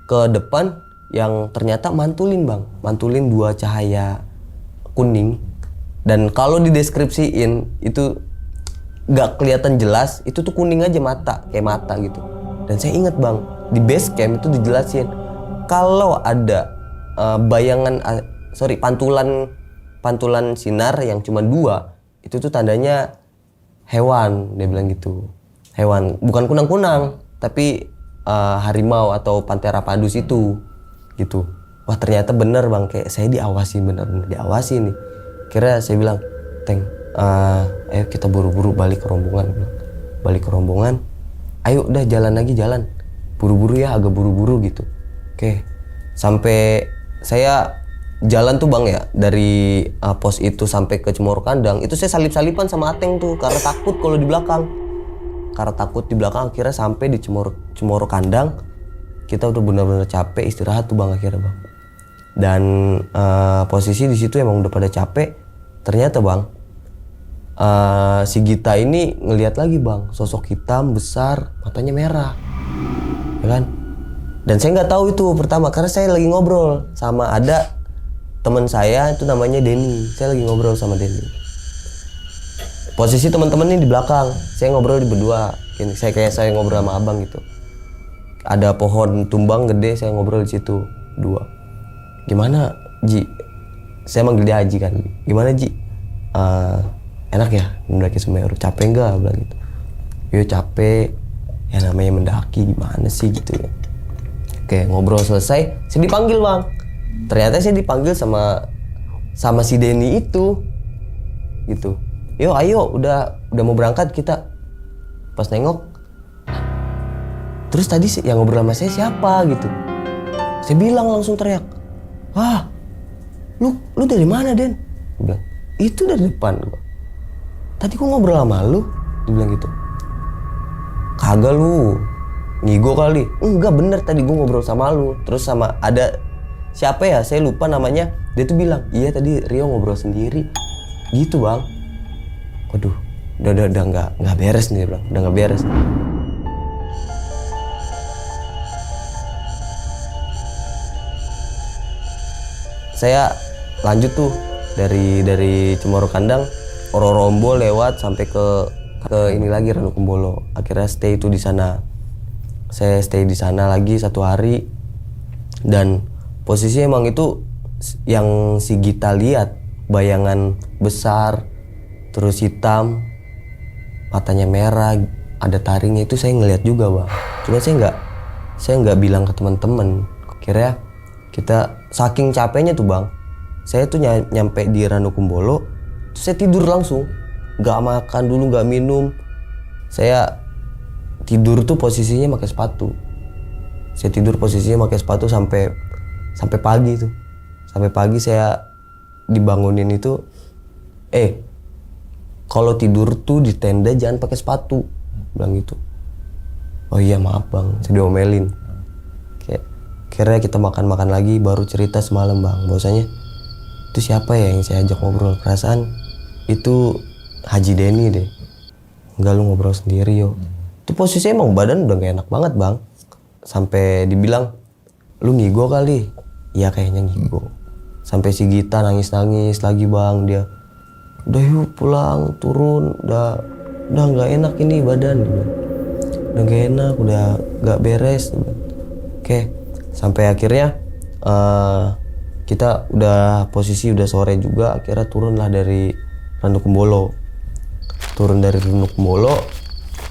ke depan yang ternyata mantulin, Bang. Mantulin 2 cahaya kuning. Dan kalau dideskripsiin itu gak kelihatan jelas, itu tuh kuning aja mata, kayak mata gitu. Dan saya inget, Bang, di base camp itu dijelasin kalau ada pantulan sinar yang cuma 2, itu tuh tandanya hewan, dia bilang gitu. Hewan, bukan kunang-kunang, tapi harimau atau pantera padus itu gitu. Wah, ternyata bener, Bang, kayak saya diawasi, bener-bener diawasi nih. Kira saya bilang, "Teng, ayo kita buru-buru balik ke rombongan." Balik ke rombongan, ayo udah jalan lagi, jalan buru-buru ya, agak buru-buru gitu. Oke, sampai saya jalan tuh, Bang, ya dari pos itu sampai ke Cemoro Kandang itu saya salip-salipan sama Ateng tuh karena takut kalau di belakang. Akhirnya sampai di Cemoro Kandang, kita udah benar-benar capek, istirahat tuh, Bang, akhirnya, Bang. Dan posisi di situ emang udah pada capek. Ternyata bang, si Gita ini ngelihat lagi bang, sosok hitam besar, matanya merah, ya kan? Dan saya nggak tahu itu pertama karena saya lagi ngobrol sama ada teman saya itu namanya Denny. Saya lagi ngobrol sama Denny. Posisi teman-teman ini di belakang, saya ngobrol di berdua. Saya ngobrol sama abang gitu. Ada pohon tumbang gede, saya ngobrol di situ dua. Gimana Ji? Saya manggil dia Haji kan. Gimana Ji? Enak ya mendaki Semeru? Capek nggak? Bilang gitu. Yo capek. Ya namanya mendaki gimana sih gitu ya. Oke, ngobrol selesai, saya dipanggil bang. Ternyata saya dipanggil sama si Denny itu, gitu. Yo, ayo, udah mau berangkat kita. Pas nengok, terus tadi yang ngobrol sama saya siapa gitu. Saya bilang langsung teriak, wah, lu dari mana Den? Dia bilang, itu dari depan. Tadi gua ngobrol sama lu, dia bilang gitu. Kagak lu. Ngigo kali. Enggak bener tadi gue ngobrol sama lu. Terus sama ada siapa ya, saya lupa namanya. Dia tuh bilang, iya tadi Rio ngobrol sendiri. Gitu bang. Waduh, udah nggak beres nih bang. Udah nggak beres. Saya lanjut tuh dari Cemoro Kandang, Ororombo lewat sampai ke ini lagi Ranukumbolo. Akhirnya stay itu di sana. Saya stay di sana lagi 1 hari dan posisi emang itu yang si Gita lihat, bayangan besar terus hitam, matanya merah, ada taringnya, itu saya ngeliat juga bang. Cuma saya nggak bilang ke teman-teman. Akhirnya kita saking capeknya tuh bang, saya tuh nyampe di Ranukumbolo, terus saya tidur langsung, nggak makan dulu, nggak minum. Saya tidur tuh posisinya pakai sepatu. Saya tidur posisinya pakai sepatu sampai pagi tuh. Sampai pagi saya dibangunin itu, kalau tidur tuh di tenda jangan pakai sepatu, bilang gitu. Oh iya maaf bang, saya diomelin. Akhirnya kita makan lagi, baru cerita semalam bang, bahwasanya itu siapa ya yang saya ajak ngobrol. Perasaan itu Haji Denny deh. Enggak, lu ngobrol sendiri yo. Itu posisinya emang badan udah gak enak banget bang. Sampai dibilang, lu ngigo kali. Iya kayaknya ngigo. Sampai si Gita nangis lagi bang. Dia, udah yuk pulang, turun. Udah gak enak ini badan. Udah gak enak, udah gak beres. Oke, sampai akhirnya kita posisi udah sore juga. Akhirnya turunlah dari Ranukumbolo. Turun dari Ranukumbolo.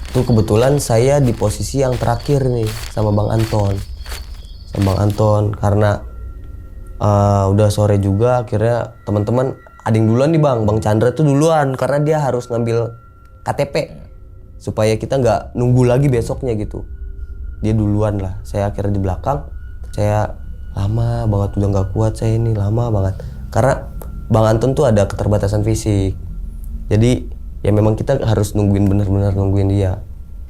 Itu kebetulan saya di posisi yang terakhir nih sama Bang Anton. Karena udah sore juga, akhirnya teman-teman ada yang duluan nih bang. Bang Chandra tuh duluan karena dia harus ngambil KTP supaya kita nggak nunggu lagi besoknya gitu. Dia duluan lah. Saya akhirnya di belakang. Saya lama banget, udah nggak kuat saya ini, lama banget. Karena Bang Anton tuh ada keterbatasan fisik. Jadi ya memang kita harus benar-benar nungguin dia.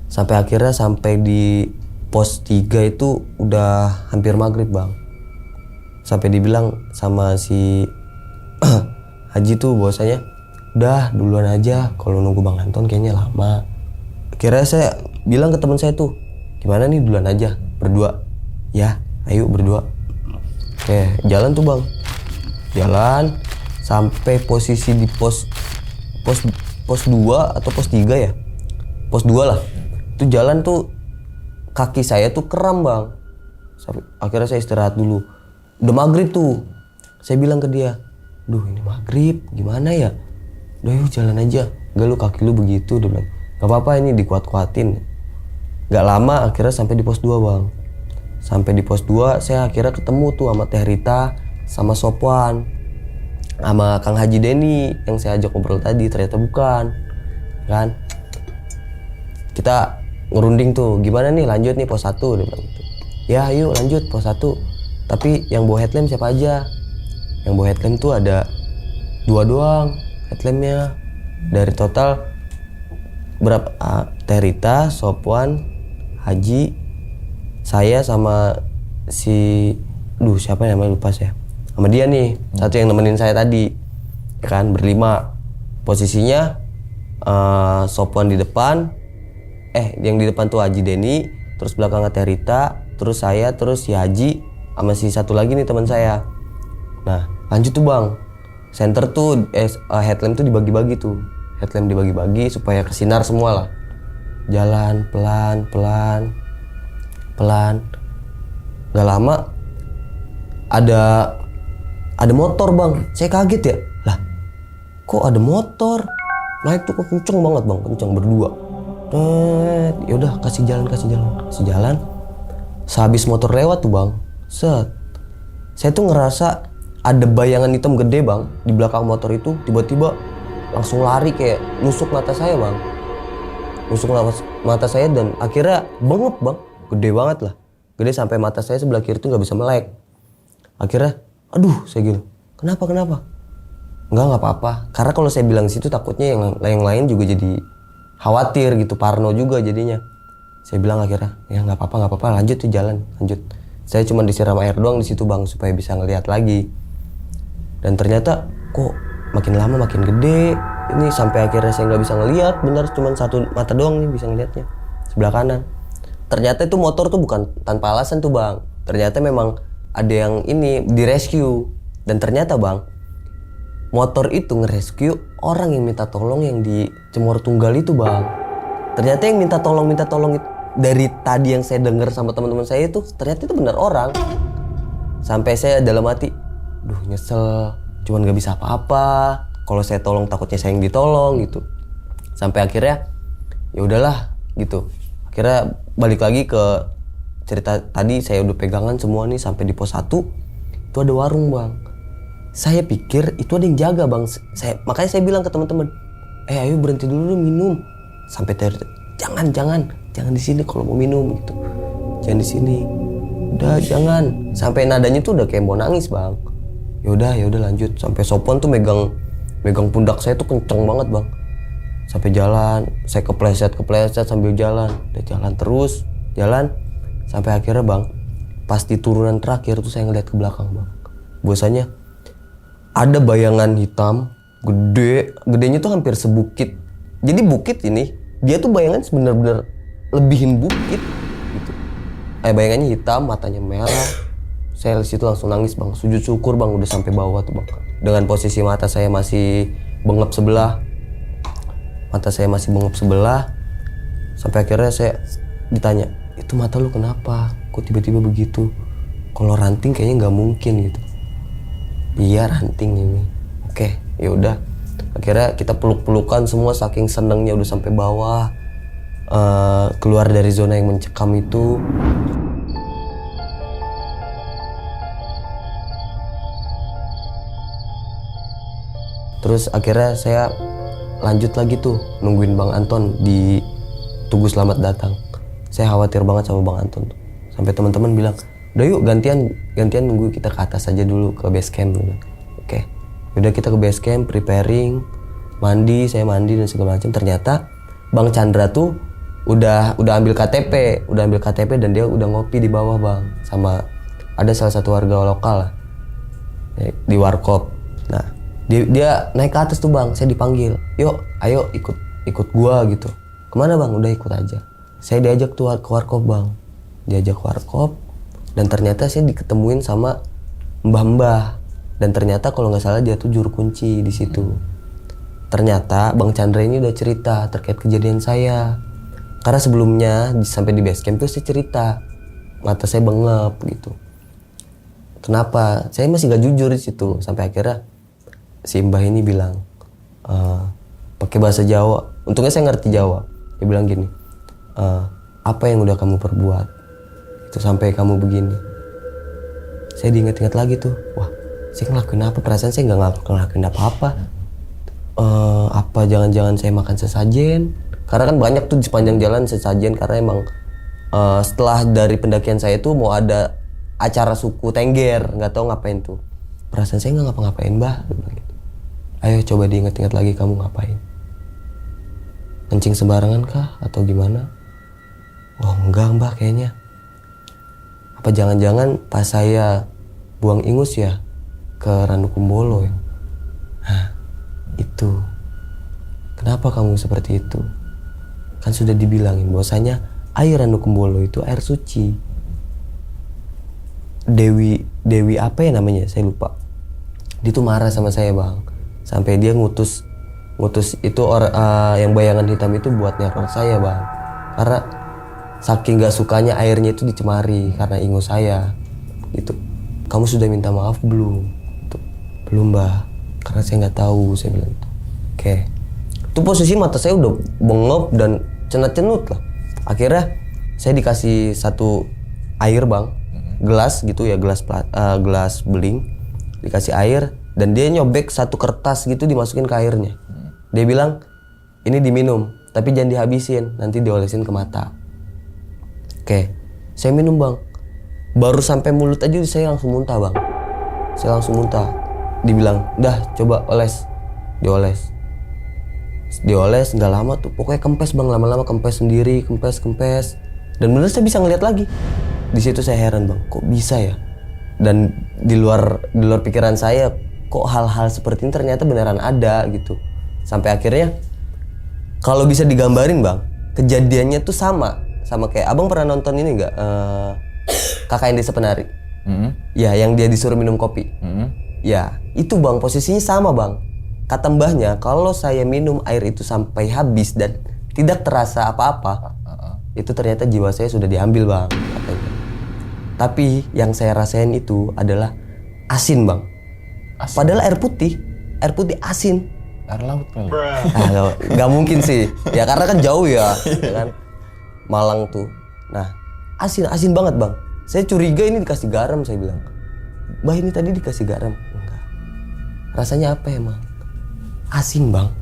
Sampai akhirnya di pos 3 itu udah hampir maghrib bang. Sampai dibilang sama si Haji tuh bahwasanya udah duluan aja, kalau nunggu Bang Anton kayaknya lama. Akhirnya saya bilang ke teman saya tuh, gimana nih duluan aja berdua? Ya ayo berdua. Oke, jalan tuh bang. Jalan sampai posisi di pos 2 atau pos 3 ya? Pos 2 lah. Itu jalan tuh kaki saya tuh kram bang. Akhirnya saya istirahat dulu. Udah maghrib tuh. Saya bilang ke dia, duh ini maghrib gimana ya? Udah yuk jalan aja. Gak, lu kaki lu begitu. Dia bilang, gak apa-apa ini dikuat-kuatin. Gak lama akhirnya sampai di pos 2 bang. Sampai di pos 2 saya akhirnya ketemu tuh sama Teh Rita, sama Sopwan, sama Kang Haji Denny yang saya ajak ngobrol tadi. Ternyata bukan kan. Kita ngerunding tuh, gimana nih lanjut nih pos 1, dia bilang gitu. Ya yuk lanjut pos 1. Tapi yang bawa headlamp siapa aja? Yang bawa headlamp tuh ada 2 doang headlampnya. Dari total berapa? Teh Rita, Sopwan, Haji, saya sama si siapa namanya lupa saya. sama dia nih, satu yang nemenin saya tadi, ya kan, berlima. Posisinya Sopwan di depan, yang di depan tuh Haji Denny, terus belakangnya Teh Rita, terus saya, terus si Haji, sama si satu lagi nih teman saya. Nah lanjut tuh bang, center tuh headlamp tuh dibagi-bagi tuh, headlamp dibagi-bagi supaya kesinar semua lah. Jalan pelan, gak lama ada motor bang. Saya kaget ya, lah kok ada motor naik tuh, kok kenceng banget bang, kenceng berdua. Yaudah kasih jalan. Sehabis motor lewat tuh bang, saya tuh ngerasa ada bayangan hitam gede bang di belakang motor itu, tiba-tiba langsung lari kayak nusuk mata saya bang, dan akhirnya bengep bang, gede banget lah, gede sampai mata saya sebelah kiri tuh nggak bisa melek. Akhirnya aduh saya gitu, kenapa nggak apa-apa, karena kalau saya bilang situ takutnya yang lain juga jadi khawatir gitu, parno juga jadinya. Saya bilang akhirnya ya nggak apa-apa, lanjut tuh jalan. Saya cuma disiram air doang di situ bang supaya bisa ngelihat lagi. Dan ternyata kok makin lama makin gede ini, sampai akhirnya saya nggak bisa ngelihat, benar cuma satu mata doang nih bisa ngelihatnya, sebelah kanan. Ternyata itu motor tuh bukan tanpa alasan tuh bang, ternyata memang ada yang ini direscue. Dan ternyata bang, motor itu ngerescue orang yang minta tolong yang di Cemor Tunggal itu bang. Ternyata yang minta tolong itu, dari tadi yang saya dengar sama teman-teman saya itu, ternyata itu benar orang. Sampai saya dalam hati, duh nyesel, cuman gak bisa apa-apa. Kalau saya tolong takutnya saya yang ditolong gitu. Sampai akhirnya ya udahlah gitu. Akhirnya balik lagi ke cerita tadi, saya udah pegangan semua nih sampai di pos 1. Itu ada warung bang. Saya pikir itu ada yang jaga bang. Makanya saya bilang ke teman-teman, ayo berhenti dulu minum. Sampai jangan di sini kalau mau minum gitu. Jangan di sini. Udah jangan. Sampai nadanya tuh udah kayak mau nangis bang. Ya udah lanjut. Sampai Sopwan tuh megang pundak saya tuh kenceng banget bang. Sampai jalan, saya kepleset sambil jalan. Udah jalan terus, sampai akhirnya bang, pas di turunan terakhir tuh saya ngeliat ke belakang bang. Bahwasanya ada bayangan hitam gedenya tuh hampir sebukit. Jadi bukit ini dia tuh bayangan bener-bener lebihin bukit gitu. Bayangannya hitam, matanya merah. Saya situ langsung nangis bang, sujud syukur bang, udah sampai bawah tuh bang. Dengan posisi mata saya masih bengep sebelah. Sampai akhirnya saya ditanya, itu mata lu kenapa? Kok tiba-tiba begitu? Kalau ranting kayaknya nggak mungkin gitu. Iya ranting ini. Oke, ya udah. Akhirnya kita peluk-pelukan semua saking senengnya udah sampai bawah. Keluar dari zona yang mencekam itu. Terus akhirnya saya lanjut lagi tuh nungguin Bang Anton di Tugu Selamat Datang. Saya khawatir banget sama Bang Anton tuh. Sampai teman-teman bilang, udah yuk gantian nunggu kita ke atas aja dulu ke base camp dulu. Oke. Udah kita ke base camp, preparing, saya mandi dan segala macam. Ternyata Bang Chandra tuh udah ambil KTP dan dia udah ngopi di bawah bang, sama ada salah satu warga lokal lah di warkop. Nah dia naik ke atas tuh bang, saya dipanggil, ayo ikut gua gitu. Kemana bang? Udah ikut aja. Saya diajak tuh ke warkop bang, dan ternyata saya diketemuin sama mbah-mbah, dan ternyata kalau nggak salah dia tuh juru kunci di situ. Ternyata Bang Chandra ini udah cerita terkait kejadian saya. Karena sebelumnya sampai di base camp tuh saya cerita, mata saya bengep gitu. Kenapa? Saya masih gak jujur di situ. Sampai akhirnya si mbah ini bilang, pakai bahasa Jawa. Untungnya saya ngerti Jawa. Dia bilang gini, apa yang udah kamu perbuat? Itu sampai kamu begini. Saya diingat-ingat lagi tuh. Wah, saya ngelakuin apa? Perasaan saya nggak ngelakuin apa-apa. Apa jangan-jangan saya makan sesajen? Karena kan banyak tuh di sepanjang jalan sesajen, karena emang setelah dari pendakian saya tuh mau ada acara suku Tengger, nggak tahu ngapain tuh. Perasaan saya nggak ngapa-ngapain mbah, gitu. Ayo coba diingat-ingat lagi kamu ngapain? Kencing sembarangan kah atau gimana? Oh enggak mbah kayaknya. Apa jangan-jangan pas saya buang ingus ya, ke Ranukumbolo ya. Hah, itu. Kenapa kamu seperti itu? Kan sudah dibilangin bahwasanya air Ranukumbolo itu air suci. Dewi apa ya namanya? Saya lupa. Dia tuh marah sama saya bang. Sampai dia ngutus itu yang bayangan hitam itu buat neror saya bang. Karena saking gak sukanya airnya itu dicemari karena ingo saya. Gitu. Kamu sudah minta maaf belum? Tuh, belum bah. Karena saya nggak tahu, saya bilang itu. Oke. Itu posisi mata saya udah bengap dan cenut-cenut lah. Akhirnya saya dikasih satu air bang, gelas gitu ya, gelas beling, dikasih air dan dia nyobek satu kertas gitu dimasukin ke airnya. Dia bilang ini diminum, tapi jangan dihabisin, nanti diolesin ke mata. Oke, saya minum bang. Baru sampai mulut aja saya langsung muntah bang. Saya langsung muntah. Dibilang, dah coba oles, dioles nggak lama tuh, pokoknya kempes bang, lama-lama kempes sendiri, kempes. Dan bener saya bisa ngeliat lagi. Di situ saya heran bang, kok bisa ya? Dan di luar pikiran saya, kok hal-hal seperti ini ternyata beneran ada gitu. Sampai akhirnya, kalau bisa digambarin bang, kejadiannya tuh sama kayak abang pernah nonton ini nggak? Kakak yang Desa Penari. Ya, yang dia disuruh minum kopi. Ya, itu bang, posisinya sama bang. Kata mbahnya, kalau saya minum air itu sampai habis dan tidak terasa apa-apa, itu ternyata jiwa saya sudah diambil bang, katanya. Tapi yang saya rasain itu adalah asin bang. Asin. Padahal air putih asin. Air laut kali. Gak mungkin sih, ya karena kan jauh ya kan? Malang tuh. Nah, asin banget bang. Saya curiga ini dikasih garam, saya bilang. Bah ini tadi dikasih garam? Enggak. Rasanya apa emang? Asin bang.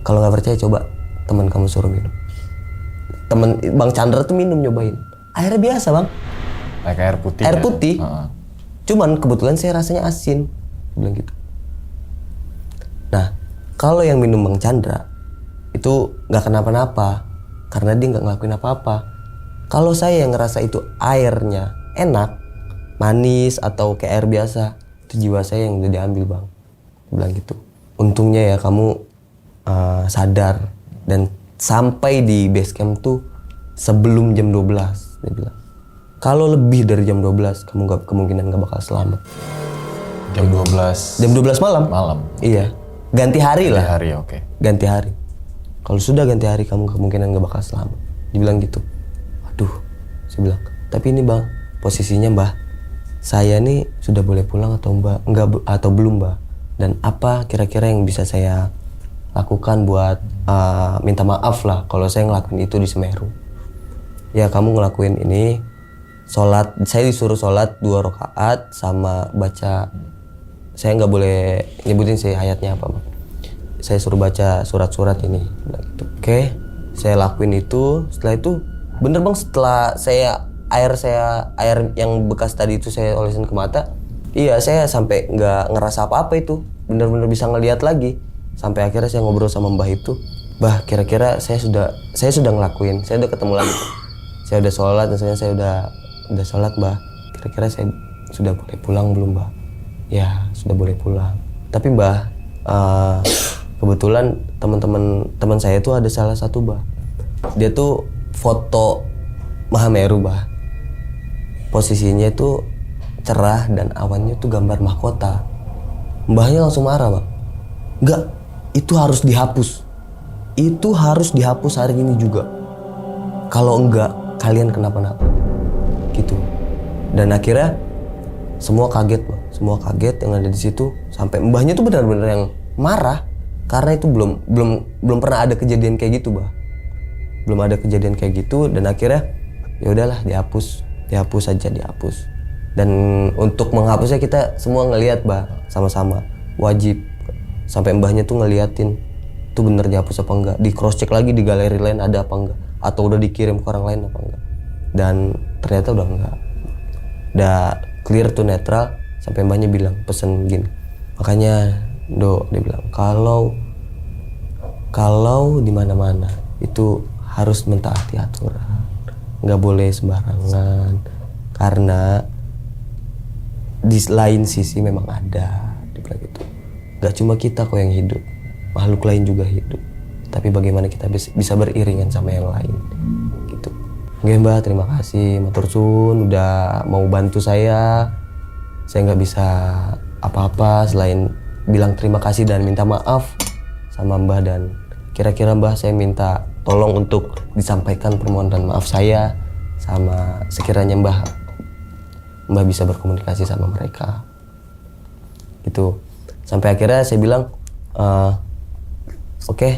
Kalau nggak percaya coba teman kamu suruh minum. Temen Bang Chandra tuh minum, nyobain. Airnya biasa bang. Kayak air putih. Air ya? putih. Cuman kebetulan saya rasanya asin, bilang gitu. Nah, kalau yang minum Bang Chandra itu nggak kenapa-napa karena dia nggak ngelakuin apa-apa. Kalau saya yang ngerasa itu airnya enak, manis atau kayak air biasa, itu jiwa saya yang udah diambil bang. Bilang gitu. Untungnya ya kamu sadar dan sampai di base camp tuh sebelum jam 12, dia bilang. Kalau lebih dari jam 12 kamu kemungkinan gak bakal selamat. Jam 12. Jam 12 malam? Malam. Iya. Ganti hari lah. Ganti hari, oke. Ganti hari. Kalau sudah ganti hari kamu kemungkinan gak bakal selamat. Dibilang gitu. Aduh, saya bilang. Tapi ini bang, posisinya mbah, saya nih sudah boleh pulang atau mbak enggak atau belum mbak? Dan apa kira-kira yang bisa saya lakukan buat minta maaf lah kalau saya ngelakuin itu di Semeru. Ya kamu ngelakuin ini, sholat, saya disuruh sholat 2 rakaat sama baca, saya nggak boleh nyebutin sih ayatnya apa bang. Saya suruh baca surat-surat ini. Gitu. Oke, saya lakuin itu. Setelah itu bener bang, setelah air yang bekas tadi itu saya olesin ke mata, iya saya sampai nggak ngerasa apa-apa itu, bener-bener bisa ngelihat lagi. Sampai akhirnya saya ngobrol sama mbah itu, bah kira-kira saya sudah ngelakuin, saya udah ketemu lagi, saya udah sholat, misalnya saya udah sholat mbah, kira-kira saya sudah boleh pulang belum mbah? Ya sudah boleh pulang. Tapi mbah, kebetulan teman saya itu ada salah satu mbah, dia tuh foto Mahameru mbah, posisinya itu cerah dan awannya tuh gambar mahkota. Mbahnya langsung marah bang, enggak, itu harus dihapus, itu harus dihapus hari ini juga, kalau enggak kalian kenapa-napa gitu. Dan akhirnya semua kaget bang, semua kaget yang ada di situ, sampai mbahnya tuh benar-benar yang marah karena itu belum pernah ada kejadian kayak gitu bang, belum ada kejadian kayak gitu. Dan akhirnya ya udahlah dihapus aja. Dan untuk menghapusnya kita semua ngelihat bah, sama-sama wajib. Sampai mbahnya tuh ngeliatin itu bener dihapus apa enggak, di cross check lagi di galeri lain ada apa enggak, atau udah dikirim ke orang lain apa enggak. Dan ternyata udah enggak, udah clear tuh, netral. Sampai mbahnya bilang pesen gini, makanya dia bilang kalau di mana-mana itu harus mentaati aturan, nggak boleh sembarangan, karena di lain sisi memang ada, dia bilang gitu. Gak cuma kita kok yang hidup, makhluk lain juga hidup. Tapi bagaimana kita bisa beriringan sama yang lain, gitu. Oke Mbah, terima kasih, matur suwun udah mau bantu saya. Saya nggak bisa apa-apa selain bilang terima kasih dan minta maaf sama Mbah, dan kira-kira Mbah saya minta tolong untuk disampaikan permohonan maaf saya sama sekiranya Mbah bisa berkomunikasi sama mereka. Gitu. Sampai akhirnya saya bilang, oke,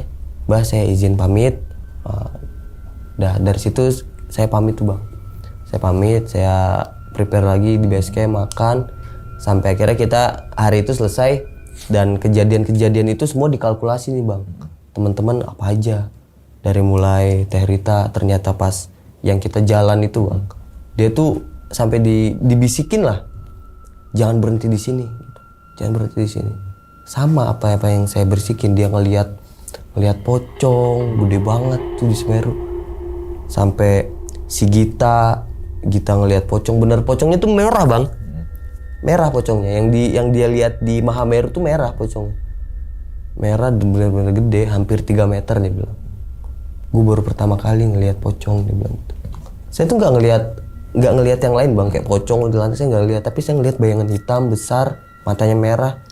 Mbah saya izin pamit. Dari situ saya pamit tuh Bang. Saya pamit, saya prepare lagi di base camp, makan. Sampai akhirnya kita hari itu selesai, dan kejadian-kejadian itu semua dikalkulasi nih Bang. Teman-teman apa aja. Dari mulai Teh Rita, ternyata pas yang kita jalan itu Bang, dia tuh sampai dibisikin lah, jangan berhenti di sini, jangan berhenti di sini. Sama apa yang saya bersikin, dia ngelihat pocong gede banget tuh di Semeru. Sampai si Gita ngelihat pocong, bener pocongnya tuh merah Bang, merah pocongnya. Yang dia lihat di Mahameru tuh merah pocongnya, merah bener-bener gede, hampir 3 meter dia bilang. Gue baru pertama kali ngelihat pocong, dia bilang gitu. Saya tuh nggak ngelihat yang lain Bang, kayak pocong di lantai saya nggak lihat, tapi saya ngelihat bayangan hitam besar, matanya merah.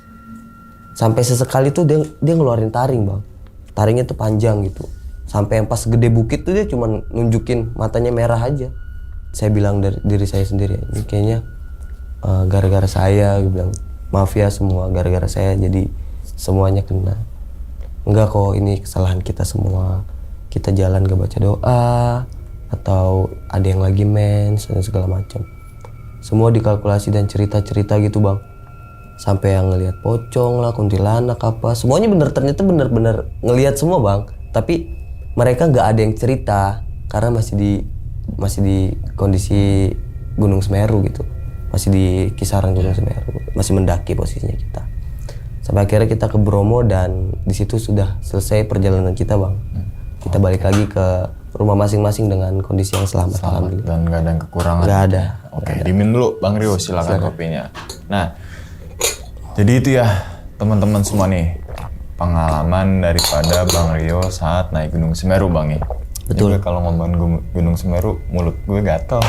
Sampai sesekali tuh dia ngeluarin taring Bang, taringnya tuh panjang gitu. Sampai yang pas gede bukit tuh dia cuma nunjukin matanya merah aja. Saya bilang dari diri saya sendiri, ini kayaknya gara-gara saya, gue bilang maaf ya semua, gara-gara saya jadi semuanya kena. Enggak kok, ini kesalahan kita semua. Kita jalan gak baca doa, atau ada yang lagi mens dan segala macam. Semua dikalkulasi dan cerita-cerita gitu Bang. Sampai yang ngelihat pocong lah, kuntilanak apa, semuanya ternyata bener-bener ngelihat semua Bang. Tapi mereka nggak ada yang cerita karena masih di kondisi Gunung Semeru gitu, masih di kisaran Gunung Semeru, masih mendaki posisinya kita. Sampai akhirnya kita ke Bromo, dan di situ sudah selesai perjalanan kita Bang. Kita balik lagi ke rumah masing-masing dengan kondisi yang selamat alhamdulillah. Dan nggak ada yang kekurangan. Nggak ada. Oke, dimin dulu Bang Rio, silakan kopinya. Nah, jadi itu ya teman-teman semua nih, pengalaman daripada Bang Rio saat naik Gunung Semeru Bang ya. Betul. Juga kalau ngomongin Gunung Semeru, mulut gue gatel.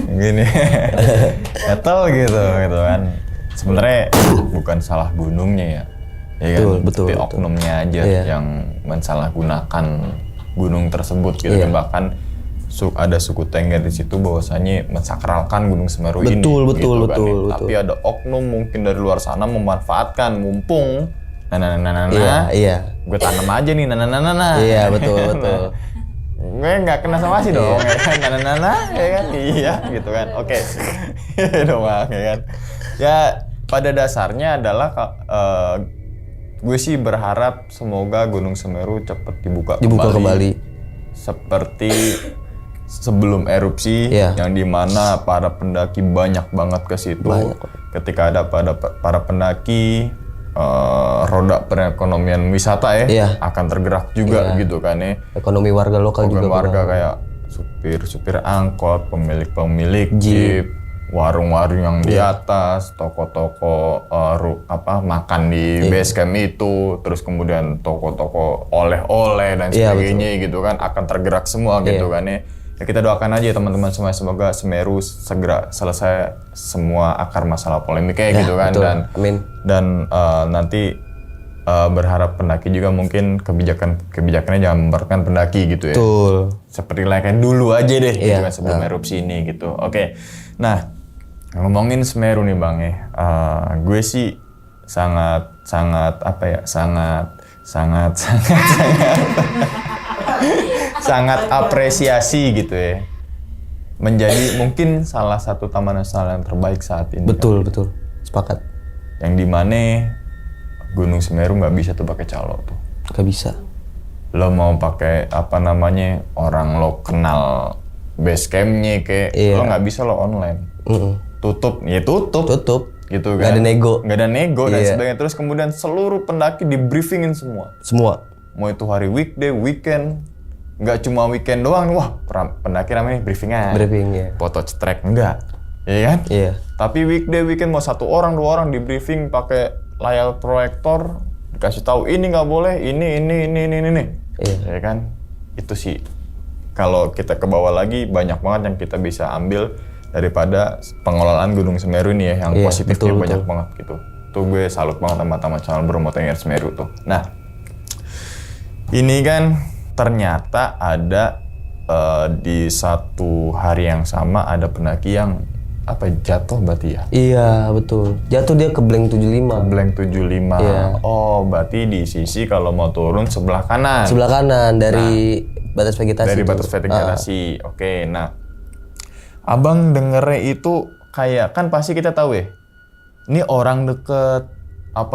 Gini, gatel gitu kan. Sebenarnya bukan salah gunungnya ya. Ya kan, betul, tapi oknumnya aja yang mensalahgunakan gunung tersebut gitu kan. Bahkan ada suku Tengger di situ bahwasanya mensakralkan Gunung Semeru ini. Betul. Tapi ada oknum mungkin dari luar sana memanfaatkan, mumpung Iya. Gue tanam aja nih Iya, betul. Gue nggak kena sama sih dong, ya kan, ya kan, iya gitu kan. Oke. Dong Bang, ya kan. Ya pada dasarnya adalah gue sih berharap semoga Gunung Semeru cepat dibuka kembali. Seperti sebelum erupsi, yang dimana para pendaki banyak banget ke situ. Ketika ada para pendaki, roda perekonomian wisata akan tergerak juga gitu kan ya. Ekonomi warga lokal juga. Warga kayak supir angkot, pemilik jeep, warung-warung yang di atas, toko-toko makan di base camp itu, terus kemudian toko-toko oleh-oleh dan sebagainya gitu kan, akan tergerak semua gitu kan ya. Ya kita doakan aja teman-teman semua, semoga Semeru segera selesai semua akar masalah polemiknya gitu kan. Betul. Amin. Dan nanti berharap pendaki juga mungkin kebijakannya jangan memberatkan pendaki gitu ya. Betul. Seperti kayak dulu aja deh gitu kan, sebelum erupsi ini gitu. Oke. Nah, ngomongin Semeru nih Bang ya. Gue sih sangat apresiasi gitu ya. Menjadi mungkin salah satu taman nasional yang terbaik saat ini. Betul. Sepakat. Yang dimana Gunung Semeru nggak bisa tuh pakai calo tuh. Nggak bisa. Lo mau pakai orang lo kenal base campnya kayak lo nggak bisa lo online. Tutup gitu kan. Nggak ada nego dan sebagainya. Terus kemudian seluruh pendaki di briefingin semua. Mau itu hari weekday, weekend, nggak cuma weekend doang. Wah, pendaki namanya briefingan. Briefing ya. Foto cetrek enggak. Iya kan? Iya. Tapi weekday, weekend mau 1 orang, 2 orang di briefing pakai layar proyektor, dikasih tahu ini nggak boleh, ini. Iya. Ya kan? Itu sih. Kalau kita ke bawah lagi banyak banget yang kita bisa ambil daripada pengelolaan Gunung Semeru ini ya, yang Iya, positifnya betul, banyak betul. banget gitu. Tuh gue salut banget sama teman channel Bromo Tengger Semeru tuh. Nah, ini kan ternyata ada di satu hari yang sama ada pendaki yang jatuh berarti ya? Iya, betul. Jatuh dia ke Blank 75. Blank 75. Iya. Oh, berarti di sisi kalau mau turun sebelah kanan. Sebelah kanan dari batas vegetasi. Dari tuh. batas vegetasi. Oke, nah. Abang dengernya itu kayak, kan pasti kita tahu ya. Ini orang deket,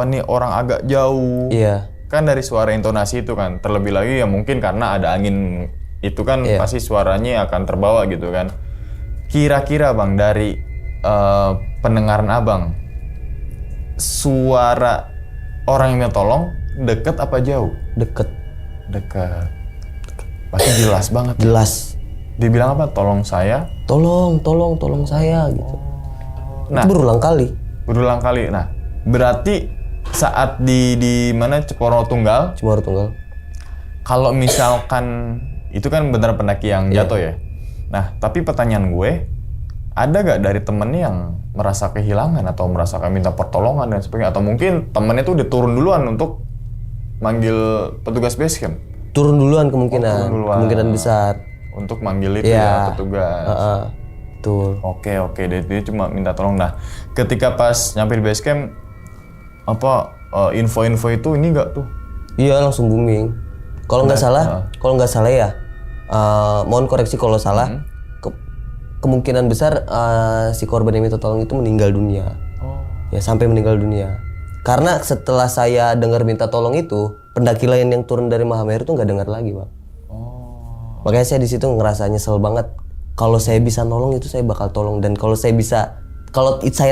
nih orang agak jauh. Iya. Kan dari suara intonasi itu kan. Terlebih lagi ya mungkin karena ada angin itu kan pasti suaranya akan terbawa gitu kan. Kira-kira Bang, dari pendengaran Abang, suara orang yang minta tolong deket apa jauh? Deket. Dekat. Pasti jelas banget. Jelas. Dibilang apa? Tolong saya. Tolong saya gitu. Nah, Itu berulang kali. berulang kali. Nah, berarti saat di mana Ceporo Tunggal, Cuma tunggal. kalau misalkan itu kan benar pendaki yang jatuh ya. Nah, tapi pertanyaan gue, ada gak dari temennya yang merasa kehilangan atau merasa minta pertolongan dan sebagainya? Atau mungkin temennya tuh udah turun duluan untuk manggil petugas base camp? Turun duluan kemungkinan. turun duluan. Kemungkinan besar. Untuk manggil itu ya petugas. Betul. Oke, dia cuma minta tolong. Nah, ketika pas nyampe di base camp, info-info itu ini gak tuh? Iya, langsung booming. Kalau nggak salah ya, mohon koreksi kalau salah. Kemungkinan besar si korban yang minta tolong itu meninggal dunia. Ya, sampai meninggal dunia. Karena setelah saya dengar minta tolong itu, pendaki lain yang turun dari Mahameru tuh nggak dengar lagi, Bang. Makanya saya di situ ngerasa nyesel banget. Kalau saya bisa nolong itu saya bakal tolong, dan kalau saya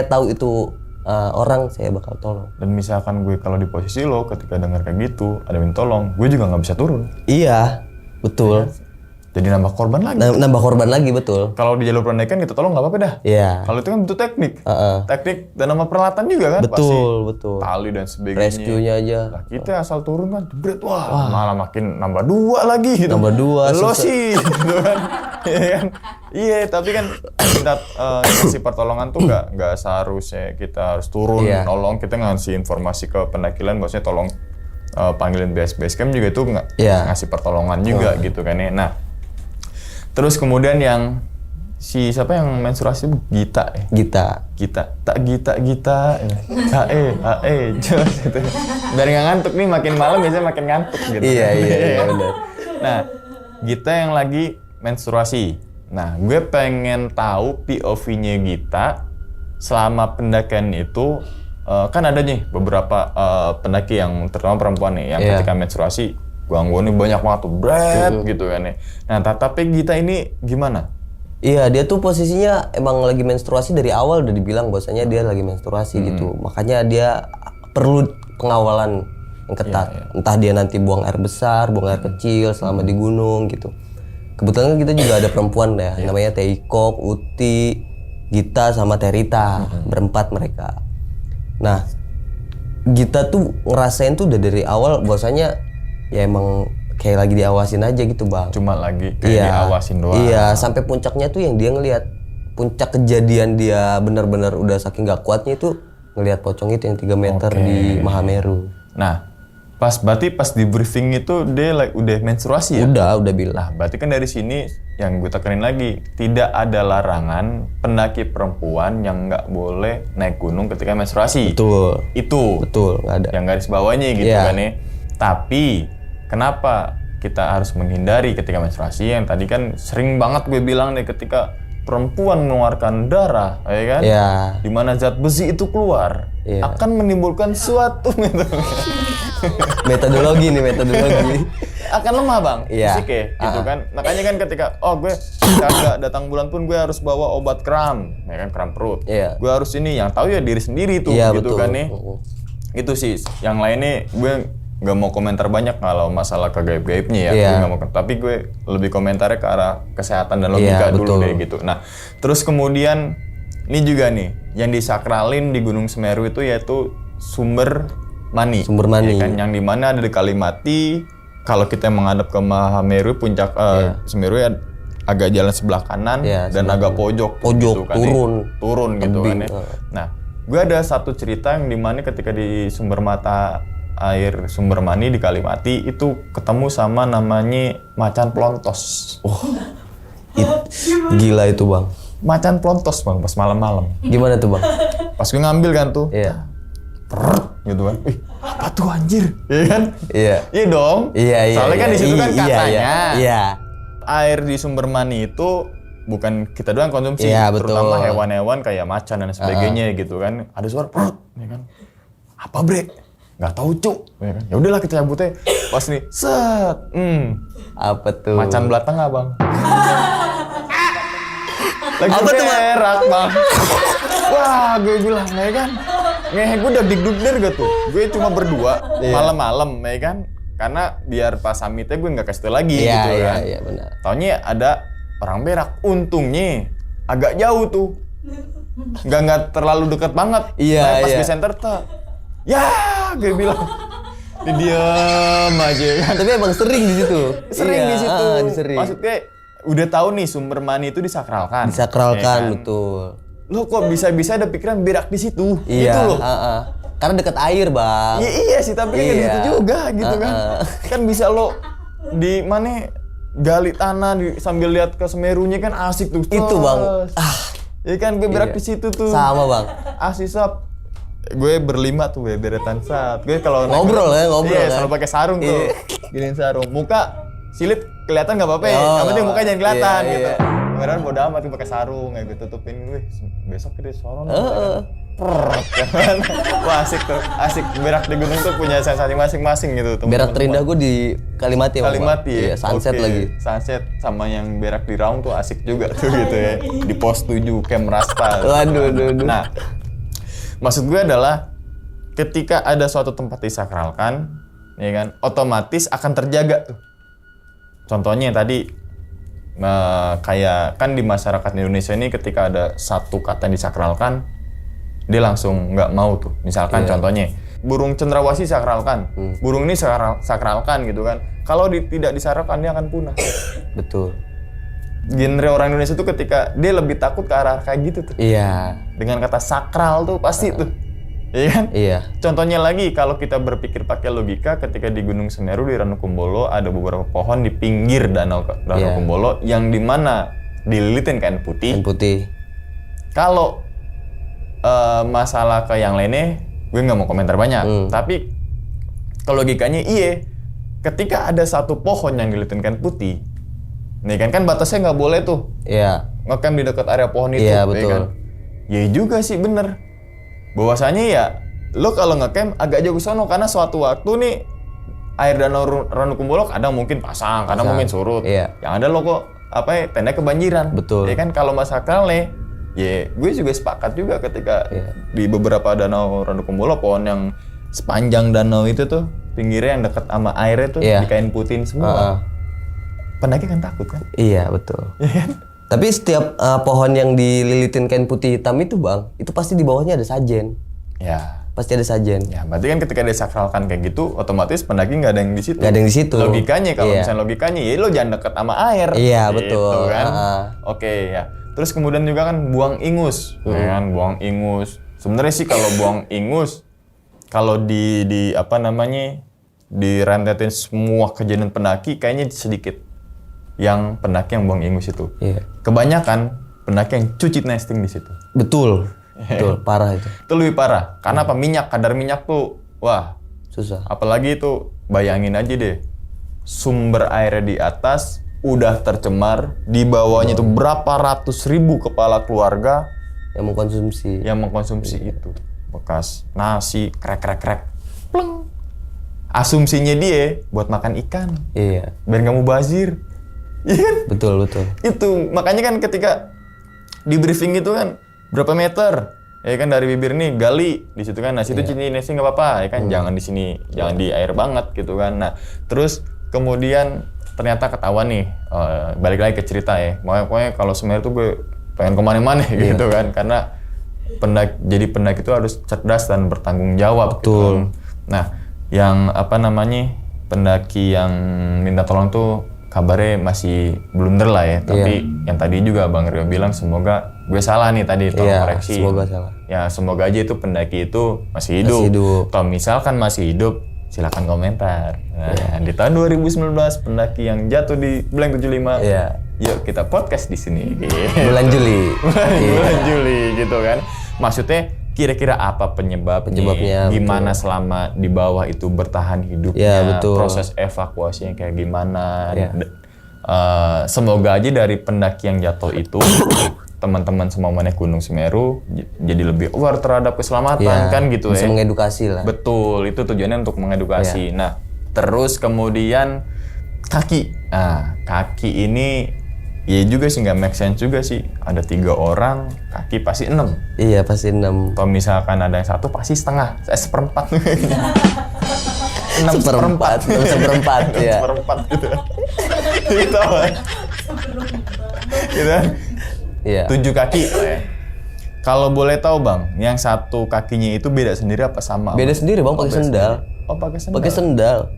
tahu itu orang, saya bakal tolong. Dan misalkan gue kalau di posisi lo ketika dengar kayak gitu ada minta tolong, gue juga nggak bisa turun. Iya, betul. Jadi nambah korban lagi. Nambah korban lagi, betul. Kalau di jalur pendakian kita tolong nggak apa-apa dah. Iya. Kalau itu kan butuh teknik, teknik dan nama peralatan juga kan. Betul. Tali dan sebagainya. Rescue-nya aja. Nah, kita asal turun kan, jebret, malah makin nambah 2 lagi gitu. Nambah 2. Lo sih, gitu kan. Iya kan? Iya, tapi kan kita ngasih pertolongan tuh nggak seharusnya kita harus turun nolong. Kita ngasih informasi ke pendakian, maksudnya tolong panggilin base camp juga itu ngasih pertolongan juga gitu kan ya. Nah, terus kemudian yang siapa yang menstruasi itu? Gita. Jos gitu. Biar nggak ngantuk nih, makin malam biasanya makin ngantuk gitu. Iya benar. Nah, Gita yang lagi menstruasi. Nah, gue pengen tahu POV-nya Gita selama pendakian itu. Kan ada nih beberapa pendaki yang terutama perempuan nih yang ketika menstruasi gangguannya banyak banget tuh, gitu kan ya. Nah, tapi Gita ini gimana? Iya, dia tuh posisinya emang lagi menstruasi dari awal udah dibilang bahwasanya dia lagi menstruasi gitu. Makanya dia perlu pengawalan yang ketat. Entah dia nanti buang air besar, buang air kecil selama di gunung gitu. Kebetulan kita juga ada perempuan ya, namanya Teikok, Uti, Gita sama Terita, berempat mereka. Nah, Gita tuh ngerasain tuh udah dari awal bahwasanya ya emang kayak lagi diawasin aja gitu, Bang. Cuma lagi kayak diawasin doang. Iya, sampai puncaknya tuh yang dia ngelihat. Puncak kejadian dia benar-benar udah saking gak kuatnya itu ngelihat pocong itu yang 3 meter di Mahameru. Nah, berarti pas di briefing itu dia udah menstruasi ya? Udah bilang. Nah, berarti kan dari sini yang gue tekenin lagi, tidak ada larangan pendaki perempuan yang nggak boleh naik gunung ketika menstruasi. Betul, nggak ada. Yang garis bawahnya gitu kan ya. Tapi kenapa kita harus menghindari ketika menstruasi? Yang tadi kan sering banget gue bilang nih, ketika perempuan mengeluarkan darah, ya kan? Iya. Di mana zat besi itu keluar, akan menimbulkan suatu metodologi. Akan lemah, Bang. Iya. Fisik ya, gitu kan. Makanya kan ketika gue kagak datang bulan pun gue harus bawa obat kram, ya kan, kram perut. Iya. Gue harus ini, yang tahu ya diri sendiri tuh, gitu kan nih. Itu sih. Yang lainnya gue nggak mau komentar banyak kalau masalah kegaib-gaibnya ya. Gue nggak mau, tapi gue lebih komentarnya ke arah kesehatan dan logika dulu deh gitu. Nah, terus kemudian Ini juga nih, yang disakralin di Gunung Semeru itu yaitu sumber mani. Sumber mani. Ya kan? Yang dimana ada di Kalimati. Kalau kita menghadap ke Mahameru, puncak Semeru ya agak jalan sebelah kanan dan agak pojok gitu kan, turun gitu kan ya. Nah, gue ada satu cerita yang dimana ketika di sumber mata air sumber mani di Kalimati itu ketemu sama namanya macan plontos. Gila itu bang. Macan plontos bang, pas malam-malam. Gimana tuh bang? Pas gue ngambil kan tuh, gitu kan. Apa tuh anjir? Iya kan? Iya. Iya dong. Iya. Soalnya kan di situ kan katanya. Iya. Air di sumber mani itu bukan kita doang konsumsi, terutama hewan-hewan kayak macan dan sebagainya gitu kan. Ada suara ya kan. Apa bre? Nggak tahu cuk. Ya kan. Ya udahlah kita cabut aja. Pas nih, set. Apa tuh? Macan belakang abang. Lagi Apa tuh, Bang? berak bang. Wah, gue bilang ya kan. Ngehe gue udah digdugder gitu. Gue cuma berdua malam-malam ya kan. Karena biar pas summitnya gue nggak kasih tau lagi gitu kan. Iya benar. Taunya ada orang berak. Untungnya agak jauh tuh. Nggak terlalu dekat banget. Iya. Pas gue center tuh. Ya, gue bilang. Diam aja kan. Tapi emang sering di situ. Sering di situ. Sering. Maksudnya udah tahu nih sumber mani itu disakralkan. Disakralkan ya kan? betul. Lo kok bisa ada pikiran berak di situ? Iya. Gitu loh. Karena dekat air bang. Iya sih, tapi kan gitu juga gitu kan. Kan bisa lo di mana gali tanah sambil lihat ke Semerunya kan asik tuh. Itu bang. Ya kan gue berak di situ tuh. Sama bang. Asik sap. Gue berlima tuh beretan saat. Gue kalau ngobrol kan. Iya, selalu pakai sarung tuh. Giniin sarung. Muka silip kelihatan nggak apa-apa ya. Yang penting muka jangan kelihatan gitu. Beneran bodo amat pakai sarung kayak gue tutupin. Wih, besok kita sono. Wah asik tuh, asik berak di gunung tuh punya sensasi masing-masing gitu. Berak terindah gue di Kalimati. Kalimati ya? Iya, sunset lagi. Sunset sama yang berak di Raung tuh asik juga tuh gitu ya. Di pos 7 Camp Rasta. Waduh. Nah, maksud gue adalah ketika ada suatu tempat disakralkan, ya kan, otomatis akan terjaga tuh. Contohnya tadi kayak kan di masyarakat Indonesia ini ketika ada satu kata yang disakralkan, dia langsung nggak mau tuh. Misalkan contohnya burung cendrawasih sakralkan, burung ini sakralkan gitu kan. Kalau tidak disakralkan dia akan punah. Betul. Genre orang Indonesia tuh ketika dia lebih takut ke arah kayak gitu tuh. Iya. Dengan kata sakral tuh pasti tuh. Iya kan? Iya. Contohnya lagi kalau kita berpikir pakai logika, ketika di Gunung Semeru di Ranukumbolo ada beberapa pohon di pinggir danau Ranukumbolo yang dimana dililitin kain putih. Kain putih. Kalau masalah ke yang lainnya, gue nggak mau komentar banyak. Tapi kalau logikanya ketika ada satu pohon yang dililitin kain putih, nih kan batasnya nggak boleh tuh. Iya. Ngecamp di dekat area pohon itu. Iya betul. Kan? Ya juga sih bener. Bahwasanya ya lo kalau ngecamp agak jauh ke sono karena suatu waktu nih air danau Ranukumbolo kadang mungkin pasang, kadang mungkin surut. Iya. Yang ada lo kok tenda kebanjiran. Betul. Ya kan kalau masakalnya gue juga sepakat juga ketika di beberapa danau Ranukumbolo pohon yang sepanjang danau itu tuh pinggirnya yang dekat sama airnya tuh dikain putihin semua. Pendaki kan takut kan? Iya betul. Tapi setiap pohon yang dililitin kain putih hitam itu bang, itu pasti di bawahnya ada sajen. Ya. Pasti ada sajen. Ya, berarti kan ketika disakralkan kayak gitu, otomatis pendaki nggak ada yang di situ. Nggak ada yang di situ. Logikanya kalau misalnya logikanya, ya lo jangan deket sama air. Iya gitu, betul. Kan? Oke ya. Terus kemudian juga kan buang ingus, ya kan? Buang ingus. Sebenarnya sih kalau buang ingus, kalau di apa namanya, direntetin semua kejadian pendaki, kayaknya sedikit yang pendaki yang buang ingus itu. Iya. Kebanyakan pendaki yang cuci nesting di situ. Betul. Betul, parah itu. Itu lebih parah. Karena apa? Kadar minyak tuh, wah, susah. Apalagi itu, bayangin aja deh. Sumber airnya di atas, udah tercemar. Di bawahnya itu berapa ratus ribu kepala keluarga yang mengkonsumsi itu. Bekas nasi, krek. Pleng. Asumsinya dia buat makan ikan. Iya. Biar nggak mubazir. Iya kan? Betul. Itu, makanya kan ketika di briefing itu kan, berapa meter? Ya kan dari bibir nih gali di situ kan. Nah, situ cinta nasi nggak apa-apa, ya kan. Jangan di sini, jangan di air banget gitu kan. Nah, terus kemudian ternyata ketahuan nih, balik lagi ke cerita ya. Pokoknya kalau Semeru tuh gue pengen kemana-mana gitu kan, karena jadi pendaki itu harus cerdas dan bertanggung jawab. Betul. Gitu. Nah, yang pendaki yang minta tolong tuh kabarnya masih blunder lah ya. Tapi yang tadi juga Bang Rio bilang semoga gue salah nih tadi, tolong koreksi. Semoga salah. Ya semoga aja itu pendaki itu masih hidup. Kalau misalkan masih hidup, silakan komentar. Nah, di tahun 2019 pendaki yang jatuh di Blank 75. Yuk kita podcast di sini. Bulan Juli. Bulan Juli gitu kan. Maksudnya kira-kira apa penyebabnya, gimana betul. Selama di bawah itu bertahan hidupnya, proses evakuasinya kayak gimana. Semoga aja dari pendaki yang jatuh itu teman-teman semua menaik Gunung Semeru jadi lebih aware terhadap keselamatan kan gitu bisa mengedukasi lah. Betul, itu tujuannya untuk mengedukasi. Nah, terus kemudian kaki. Nah, kaki ini ya juga sih nggak make sense juga sih. Ada 3 orang, kaki pasti 6. Iya, pasti 6. Atau misalkan ada yang 1 pasti setengah, seperempat. 6 seperempat ya. Seperempat gitu. Gitu kan. Gitu. Iya. 7 kaki ya. Kalau boleh tahu Bang, yang 1 kakinya itu beda sendiri apa sama? Beda sendiri Bang, pakai sendal. Oh, pakai sendal. Pakai sendal.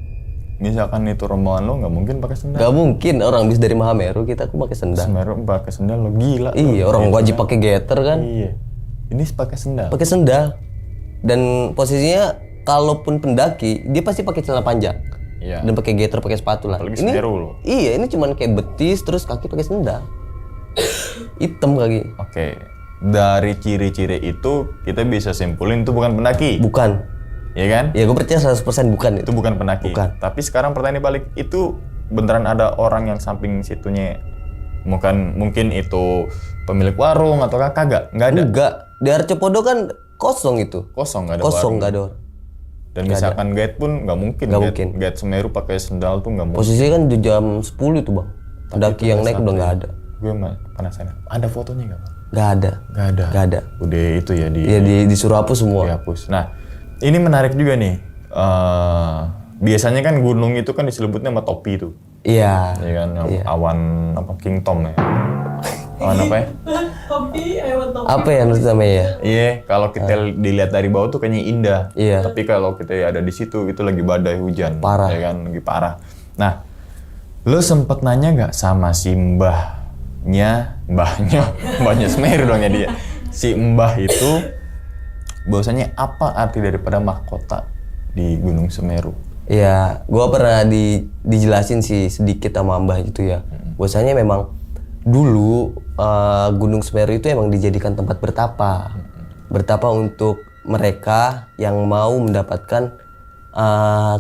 Misalkan itu rombongan lo nggak mungkin pakai sendal. Nggak mungkin, orang habis dari Mahameru kita aku pakai sendal. Semeru pakai sendal lo gila. Iya, orang wajib pakai gaiter kan. Iya. Ini pakai sendal. Pakai sendal. Dan posisinya kalaupun pendaki, dia pasti pakai celana panjang. Iya. Dan pakai gaiter, pakai sepatu lah. Apalagi ini Semeru lo. Iya, ini cuman kayak betis terus kaki pakai sendal. Hitam kaki. Oke. Dari ciri-ciri itu kita bisa simpulin itu bukan pendaki. Bukan. Iya kan? Ya gue percaya 100% bukan itu. Itu bukan pendaki. Bukan. Tapi sekarang pertanyaan balik, itu beneran ada orang yang samping situnya? Mungkin itu pemilik warung atau kagak? Nggak ada? Enggak. Di Arcopodo kan kosong itu. Kosong, nggak ada kosong, warung. nggak ada orang. Dan misalkan guide pun nggak mungkin. Guide Semeru pakai sendal tuh nggak mungkin. Posisinya kan di jam 10 itu Bang. Pendaki yang naik udah nggak ada. Gue penasaran. Ada fotonya nggak Bang? Nggak ada. Nggak ada. Udah itu ya disuruh hapus semua. Dihapus. Nah, ini menarik juga nih. Biasanya kan gunung itu kan diselebutnya sama topi tuh. Iya. Iya kan, awan apa King Tom ya. Awan apa ya? Topi, awan topi. Apa ya namanya ya? Iya, kalau kita dilihat dari bawah tuh kayaknya indah. Iya. Tapi kalau kita ada di situ, itu lagi badai hujan. Parah. Ya kan, lagi parah. Nah, lo sempet nanya nggak sama si mbahnya Semeru dong ya dia. Si mbah itu bahwasanya apa arti daripada mahkota di Gunung Semeru? Iya, gua pernah dijelasin sih sedikit sama mbah itu ya. Bahwasanya memang dulu Gunung Semeru itu emang dijadikan tempat bertapa. Bertapa untuk mereka yang mau mendapatkan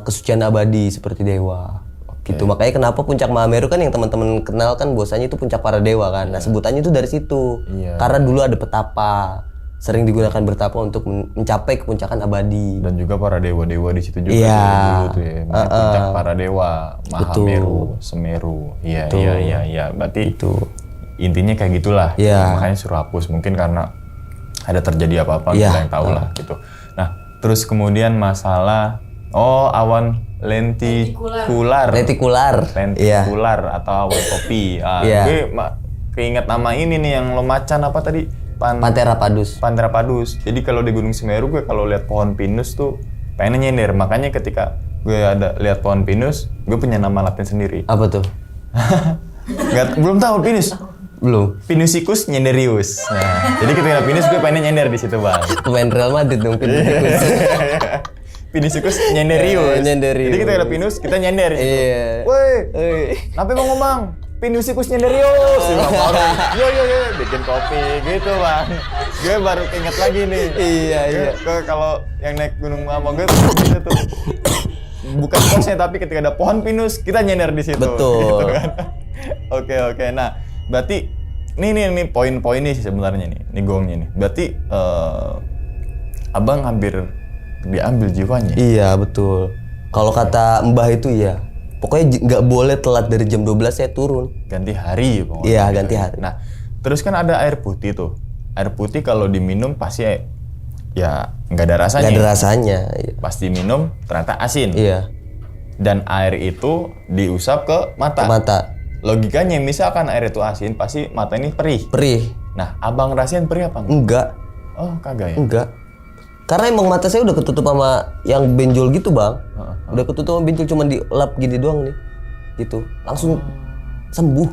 kesucian abadi seperti dewa. Gitu. Makanya kenapa puncak Mahameru kan yang teman-teman kenal kan bahwasanya itu puncak para dewa kan. Nah, sebutannya itu dari situ. Karena dulu ada petapa. Sering digunakan bertapa untuk mencapai kepuncakan abadi. Dan juga para dewa-dewa di situ juga dulu tuh ya. Puncak para dewa, Mahameru, Semeru. Iya. Berarti itu intinya kayak gitulah. Makanya suruh hapus, mungkin karena ada terjadi apa-apa kita yang tahu lah gitu. Nah, terus kemudian masalah awan lentikular atau awan topi. Gue keinget nama ini nih yang lo macan apa tadi? Panthera padus. Jadi kalau di Gunung Semeru gue kalau lihat pohon pinus tuh pengen nyender. Makanya ketika gue ada lihat pohon pinus, gue punya nama Latin sendiri. Apa tuh? Belum tahu pinus. Belum. Pinusicus nyenderius. Nah, jadi ketika pinus gue pengen nyender di situ Bang. Pemain Real Madrid dong Pinusicus. Pinusicus nyenderius. Jadi kita ada pinus, kita nyender di situ. Woi. Kenapa mau ngomong? Pinusicus nyenderius. Yo bikin kopi gitu Bang. Gue baru inget lagi nih. Iya. Kalau yang naik Gunung Mama gue gitu tuh. Bukan posnya tapi ketika ada pohon pinus kita nyender di situ. Betul. Gitu kan. Oke. Nah, berarti ini poin-poin nih sebenarnya nih. Ini gongnya nih. Berarti Abang hampir diambil jiwanya. Iya, betul. Kalau kata Mbah itu ya. Pokoknya nggak boleh telat dari jam 12 saya turun. Ganti hari pokoknya. Iya, ganti hari. Nah, terus kan ada air putih tuh. Air putih kalau diminum pasti ya nggak ada rasanya. Nggak ada rasanya. Iya. Pasti minum ternyata asin. Iya. Dan air itu diusap ke mata. Ke mata. Logikanya misalkan air itu asin, pasti mata ini perih. Nah, abang rasain perih apa enggak? Enggak, Oh, kagak ya? enggak. Karena emang mata saya udah ketutup sama yang benjol gitu bang. Udah ketutup sama benjol, cuma dilap gini doang nih. Gitu, langsung sembuh.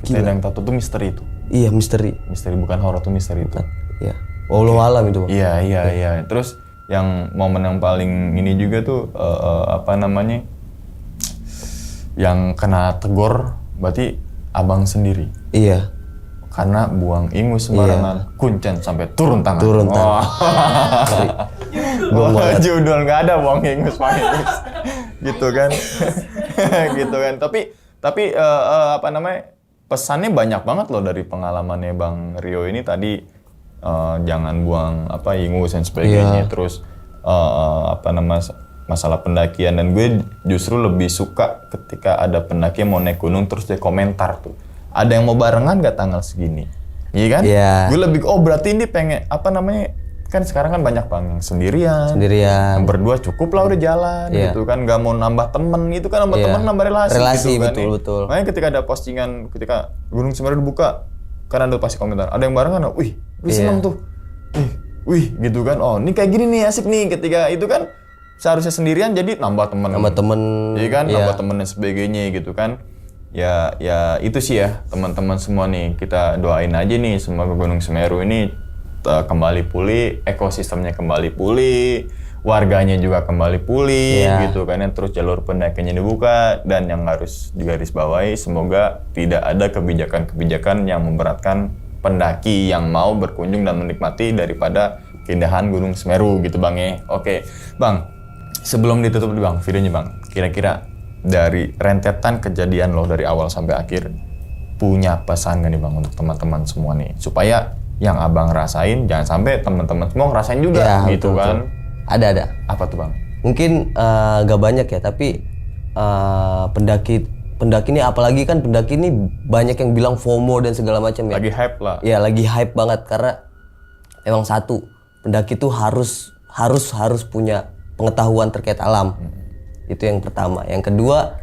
Iya, kita yang tahu tuh misteri itu. Iya, misteri. Misteri bukan horor tuh misteri itu. Iya. Wallahu alam itu bang. Iya. Terus yang momen yang paling ini juga tuh apa namanya? Yang kena tegur berarti abang sendiri. Iya. Karena buang ingus sembarangan, kuncen sampai turun tangan. Turun tangan. Wah, judul nggak ada buang ingus, gitu kan, gitu kan. Tapi apa namanya? Pesannya banyak banget loh dari pengalamannya Bang Rio ini tadi. Jangan buang apa ingus dan sebagainya. Terus apa namanya? Masalah pendakian, dan gue justru lebih suka ketika ada pendaki yang mau naik gunung terus dia komentar tuh. Ada yang mau barengan gak tanggal segini? Iya kan? Iya. Gue lebih, oh berarti ini pengen, apa namanya, kan sekarang kan banyak bang yang sendirian. Yang berdua cukup lah udah jalan gitu kan. Gak mau nambah temen gitu kan, nambah temen nambah relasi gitu kan. Betul. Makanya ketika ada postingan, ketika Gunung Semeru dibuka, kan ada pasti komentar. Ada yang barengan, wih seneng tuh. Wih gitu kan, oh ini kayak gini nih asik nih. Ketika itu kan seharusnya sendirian jadi nambah temen. Iya kan, nambah temen dan sebagainya gitu kan. Ya itu sih ya teman-teman semua nih, kita doain aja nih semoga Gunung Semeru ini kembali pulih, ekosistemnya kembali pulih, warganya juga kembali pulih gitu kan, terus jalur pendakiannya dibuka, dan yang harus digarisbawahi semoga tidak ada kebijakan-kebijakan yang memberatkan pendaki yang mau berkunjung dan menikmati daripada keindahan Gunung Semeru gitu bang ya. Oke bang, sebelum ditutup bang videonya bang, kira-kira dari rentetan kejadian lo dari awal sampai akhir, punya pesan gak nih bang untuk teman-teman semua nih, supaya yang abang rasain jangan sampai teman-teman semua ngerasain juga gitu betul, kan? Ada. Apa tuh bang? Mungkin gak banyak ya, tapi pendaki ini, apalagi kan pendaki ini banyak yang bilang FOMO dan segala macam ya. Lagi hype lah. Ya lagi hype banget, karena emang satu, pendaki tuh harus punya pengetahuan terkait alam. Itu yang pertama. Yang kedua,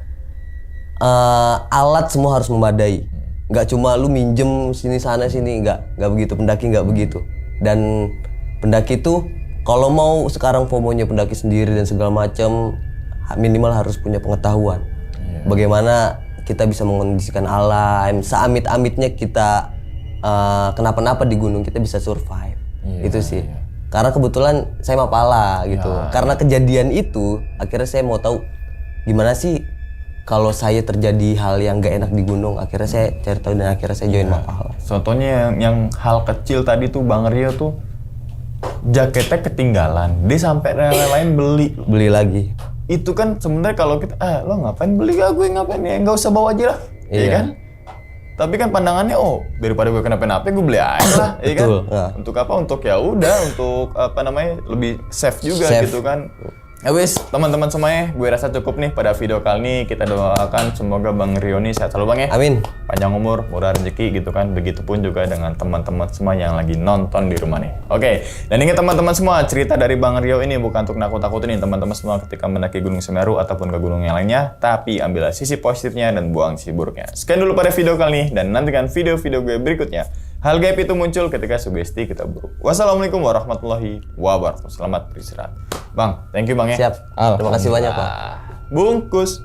alat semua harus memadai. Nggak cuma lu minjem sini sana sini, nggak begitu. Pendaki nggak begitu. Dan pendaki tuh kalau mau sekarang FOMO-nya pendaki sendiri dan segala macam, minimal harus punya pengetahuan. Bagaimana kita bisa mengkondisikan alam, seamit-amitnya kita kenapa-napa di gunung kita bisa survive. Itu sih. Karena kebetulan saya Mapala gitu. Karena kejadian itu, akhirnya saya mau tahu gimana sih kalau saya terjadi hal yang gak enak di gunung. Akhirnya saya cari tahu dan akhirnya saya join Mapala. Contohnya yang hal kecil tadi tuh Bang Rio tuh jaketnya ketinggalan, dia sampai lain beli lagi. Itu kan sebenarnya kalau kita, lo ngapain beli, gue ngapain ya, nggak usah bawa aja lah, iya kan? Tapi kan pandangannya, oh daripada gue kenapa-napa gue beli aja lah, iya kan? Untuk apa? Untuk ya udah, untuk apa namanya, lebih safe juga gitu kan. Ya wis, teman-teman semuanya, gue rasa cukup nih pada video kali ini. Kita doakan semoga Bang Rio ini sehat selalu bang ya. Amin. Panjang umur, murah rezeki gitu kan. Begitupun juga dengan teman-teman semua yang lagi nonton di rumah nih. Oke, dan ingat teman-teman semua, cerita dari Bang Rio ini bukan untuk nakut-nakutin teman-teman semua ketika mendaki Gunung Semeru ataupun ke gunung yang lainnya, tapi ambillah sisi positifnya dan buang sisi buruknya. Sekian dulu pada video kali ini, dan nantikan video-video gue berikutnya. Hal gaib itu muncul ketika sugesti kita buruk. Wassalamualaikum warahmatullahi wabarakatuh. Selamat beristirahat. Bang, thank you bang ya. Siap. Terima kasih banyak Pak. Bungkus.